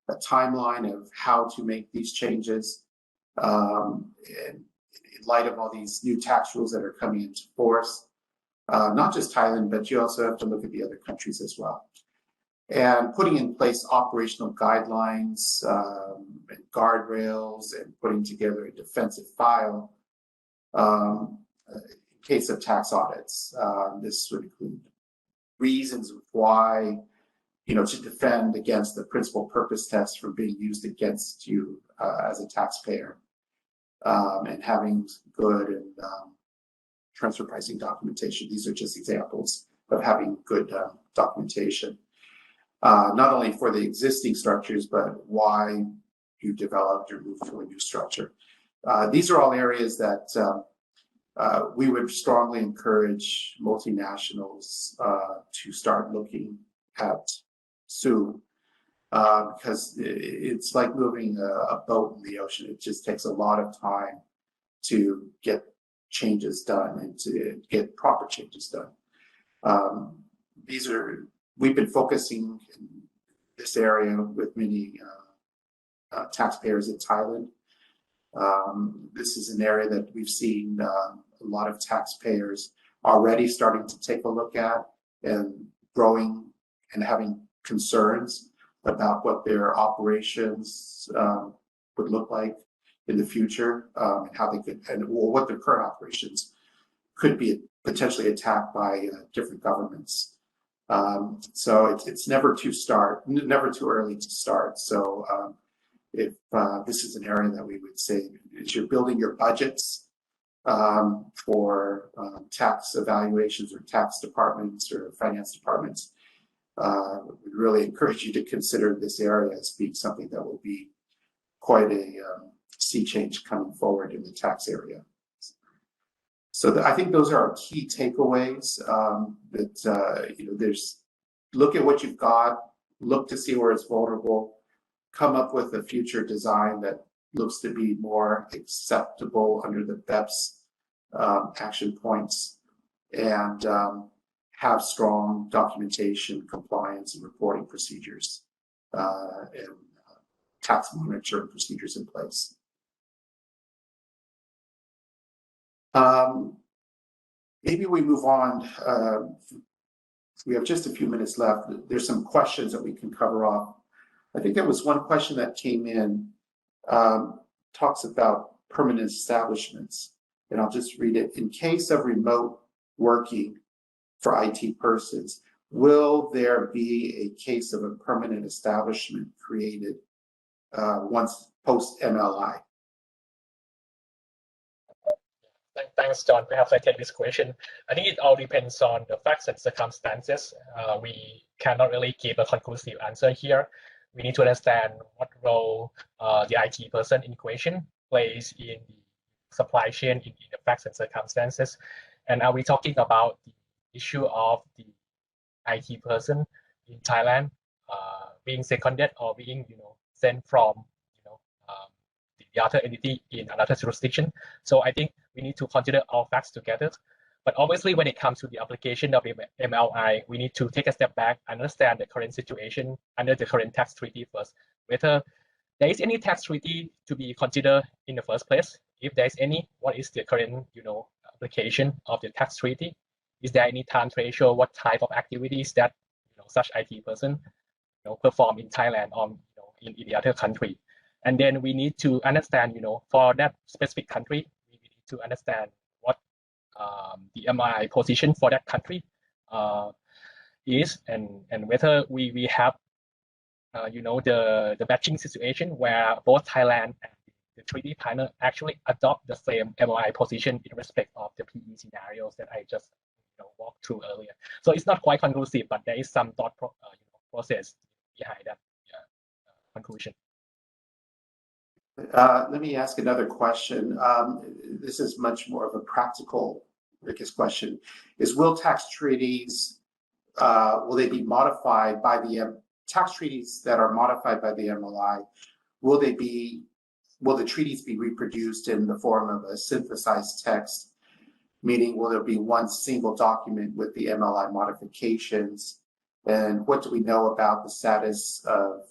a timeline of how to make these changes, and in light of all these new tax rules that are coming into force. Not just Thailand, but you also have to look at the other countries as well. And putting in place operational guidelines and guardrails and putting together a defensive file in case of tax audits. This would include reasons why, to defend against the principal purpose test from being used against you as a taxpayer, and having good and transfer pricing documentation. These are just examples of having good documentation, not only for the existing structures, but why you developed or moved to a new structure. These are all areas that we would strongly encourage multinationals to start looking at soon, because it's like moving a boat in the ocean. It just takes a lot of time to get changes done and to get proper changes done. We've been focusing in this area with many taxpayers in Thailand. This is an area that we've seen a lot of taxpayers already starting to take a look at and growing and having concerns about what their operations would look like in the future, and how they could, and what their current operations could be potentially attacked by different governments. So it's never too early to start. So if this is an area that we would say, as you're building your budgets for tax evaluations or tax departments or finance departments, we really encourage you to consider this area as being something that will be quite a sea change coming forward in the tax area. So I think those are our key takeaways. There's look at what you've got, look to see where it's vulnerable, come up with a future design that looks to be more acceptable under the BEPS action points, and have strong documentation, compliance, and reporting procedures, and tax monitoring procedures in place. Maybe we move on. We have just a few minutes left. There's some questions that we can cover off. I think there was one question that came in, talks about permanent establishments, and I'll just read it. In case of remote working for IT persons, will there be a case of a permanent establishment created once post MLI? Thanks, John. Perhaps I take this question. I think it all depends on the facts and circumstances. We cannot really give a conclusive answer here. We need to understand what role the IT person in question plays in the supply chain, in the facts and circumstances. And are we talking about the issue of the IT person in Thailand being seconded or being, sent from, the other entity in another jurisdiction? So I think we need to consider all facts together. But obviously, when it comes to the application of MLI, we need to take a step back, understand the current situation under the current tax treaty first, whether there is any tax treaty to be considered in the first place. If there is any, what is the current, application of the tax treaty? Is there any time threshold? What type of activities that such IT person perform in Thailand or in the other country? And then we need to understand, for that specific country, we need to understand what the MLI position for that country is, and whether we have, the matching situation where both Thailand and the treaty partner actually adopt the same MLI position in respect of the PE scenarios that I just walked through earlier. So it's not quite conclusive, but there is some thought process behind that conclusion. Let me ask another question. This is much more of a practical, I guess, question. Will tax treaties, will they be modified by the tax treaties that are modified by the MLI? Will the treaties be reproduced in the form of a synthesized text? Meaning, will there be one single document with the MLI modifications? And what do we know about the status of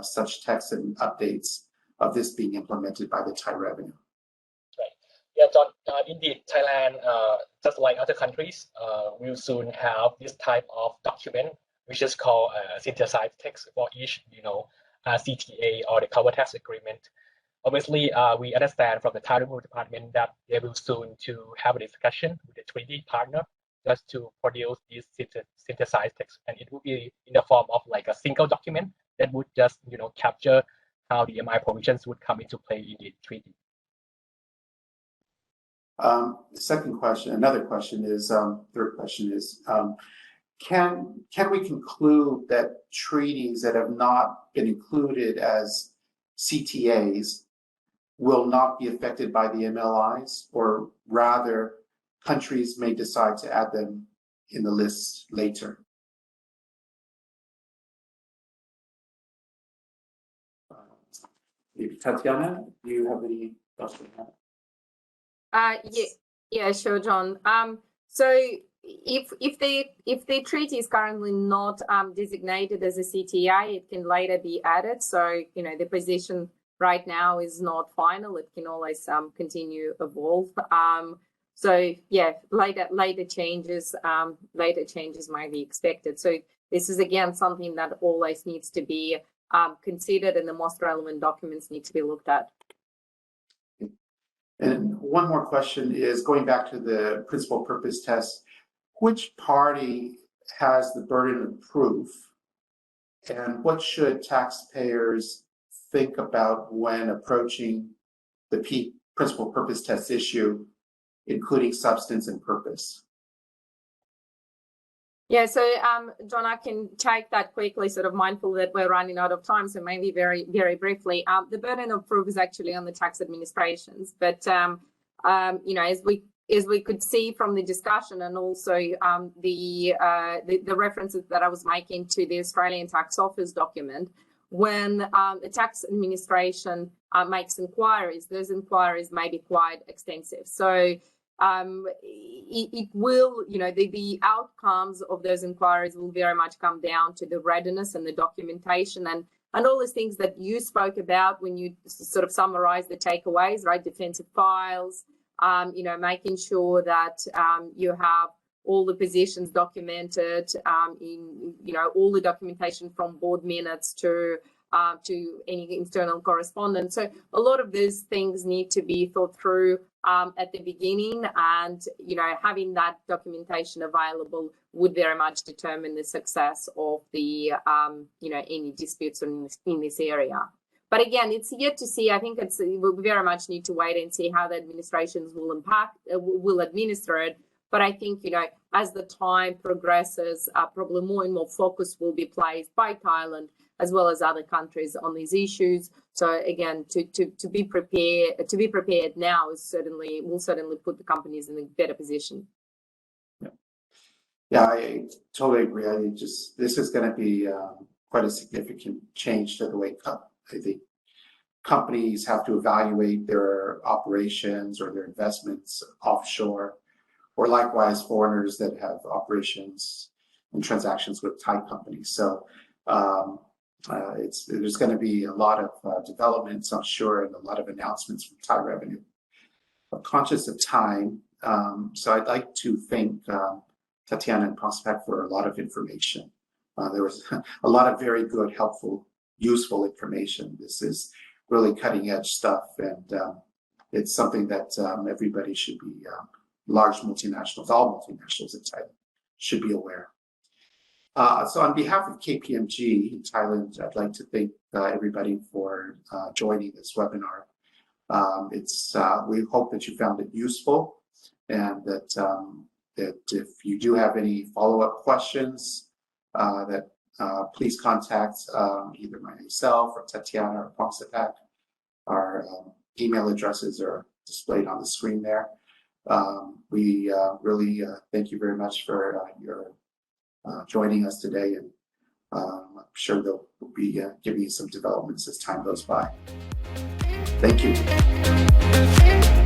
such text and updates of this being implemented by the Thai revenue? Right. Yeah, John, indeed, Thailand, just like other countries, will soon have this type of document, which is called synthesized text for each, CTA or the cover tax agreement. Obviously, we understand from the Thai Revenue Department that they will soon to have a discussion with the treaty partner just to produce this synthesized text, and it will be in the form of like a single document that would just capture how the MI provisions would come into play in the treaty. The second question, another question is, third question is, can we conclude that treaties that have not been included as CTAs will not be affected by the MLIs, or rather countries may decide to add them in the list later? Maybe Tatiana, do you have any thoughts on that? Yeah, sure, John. So if the treaty is currently not designated as a CTA, it can later be added. So the position right now is not final. It can always continue evolve. So yeah, later changes might be expected. So this is again something that always needs to be considered, and the most relevant documents need to be looked at. And one more question is going back to the principal purpose test. Which party has the burden of proof, and what should taxpayers think about when approaching the principal purpose test issue, including substance and purpose? Yeah, so John, I can take that quickly, sort of mindful that we're running out of time, so maybe very, very briefly. The burden of proof is actually on the tax administrations, but you know, as we could see from the discussion, and also the references that I was making to the Australian Tax Office document, when the tax administration makes inquiries, those inquiries may be quite extensive. So it will, you know, the outcomes of those inquiries will very much come down to the readiness and the documentation and all those things that you spoke about when you sort of summarize the takeaways, right? Defensive files, you know, making sure that you have all the positions documented in, you know, all the documentation from board minutes to any internal correspondence. So a lot of these things need to be thought through at the beginning, and, you know, having that documentation available would very much determine the success of the, you know, any disputes in this area. But again, it's yet to see. I think we very much need to wait and see how the administrations will administer it. But I think, you know, as the time progresses, probably more and more focus will be placed by Thailand as well as other countries on these issues. So again, to be prepared now will certainly put the companies in a better position. Yeah, I totally agree. This is going to be quite a significant change to the way I think companies have to evaluate their operations or their investments offshore, or likewise foreigners that have operations and transactions with Thai companies. So there's going to be a lot of developments, I'm sure, and a lot of announcements from Thai Revenue. I'm conscious of time, so I'd like to thank Tatiana and Prospect for a lot of information. There was a lot of very good, helpful, useful information. This is really cutting edge stuff, and it's something that everybody should be, large multinationals, all multinationals in Thailand should be aware. So on behalf of KPMG in Thailand, I'd like to thank everybody for joining this webinar. We hope that you found it useful, and that if you do have any follow-up questions, please contact either myself or Tatiana or Pomsapak. Our email addresses are displayed on the screen there. We really thank you very much for your joining us today, and I'm sure they'll be giving you some developments as time goes by. Thank you.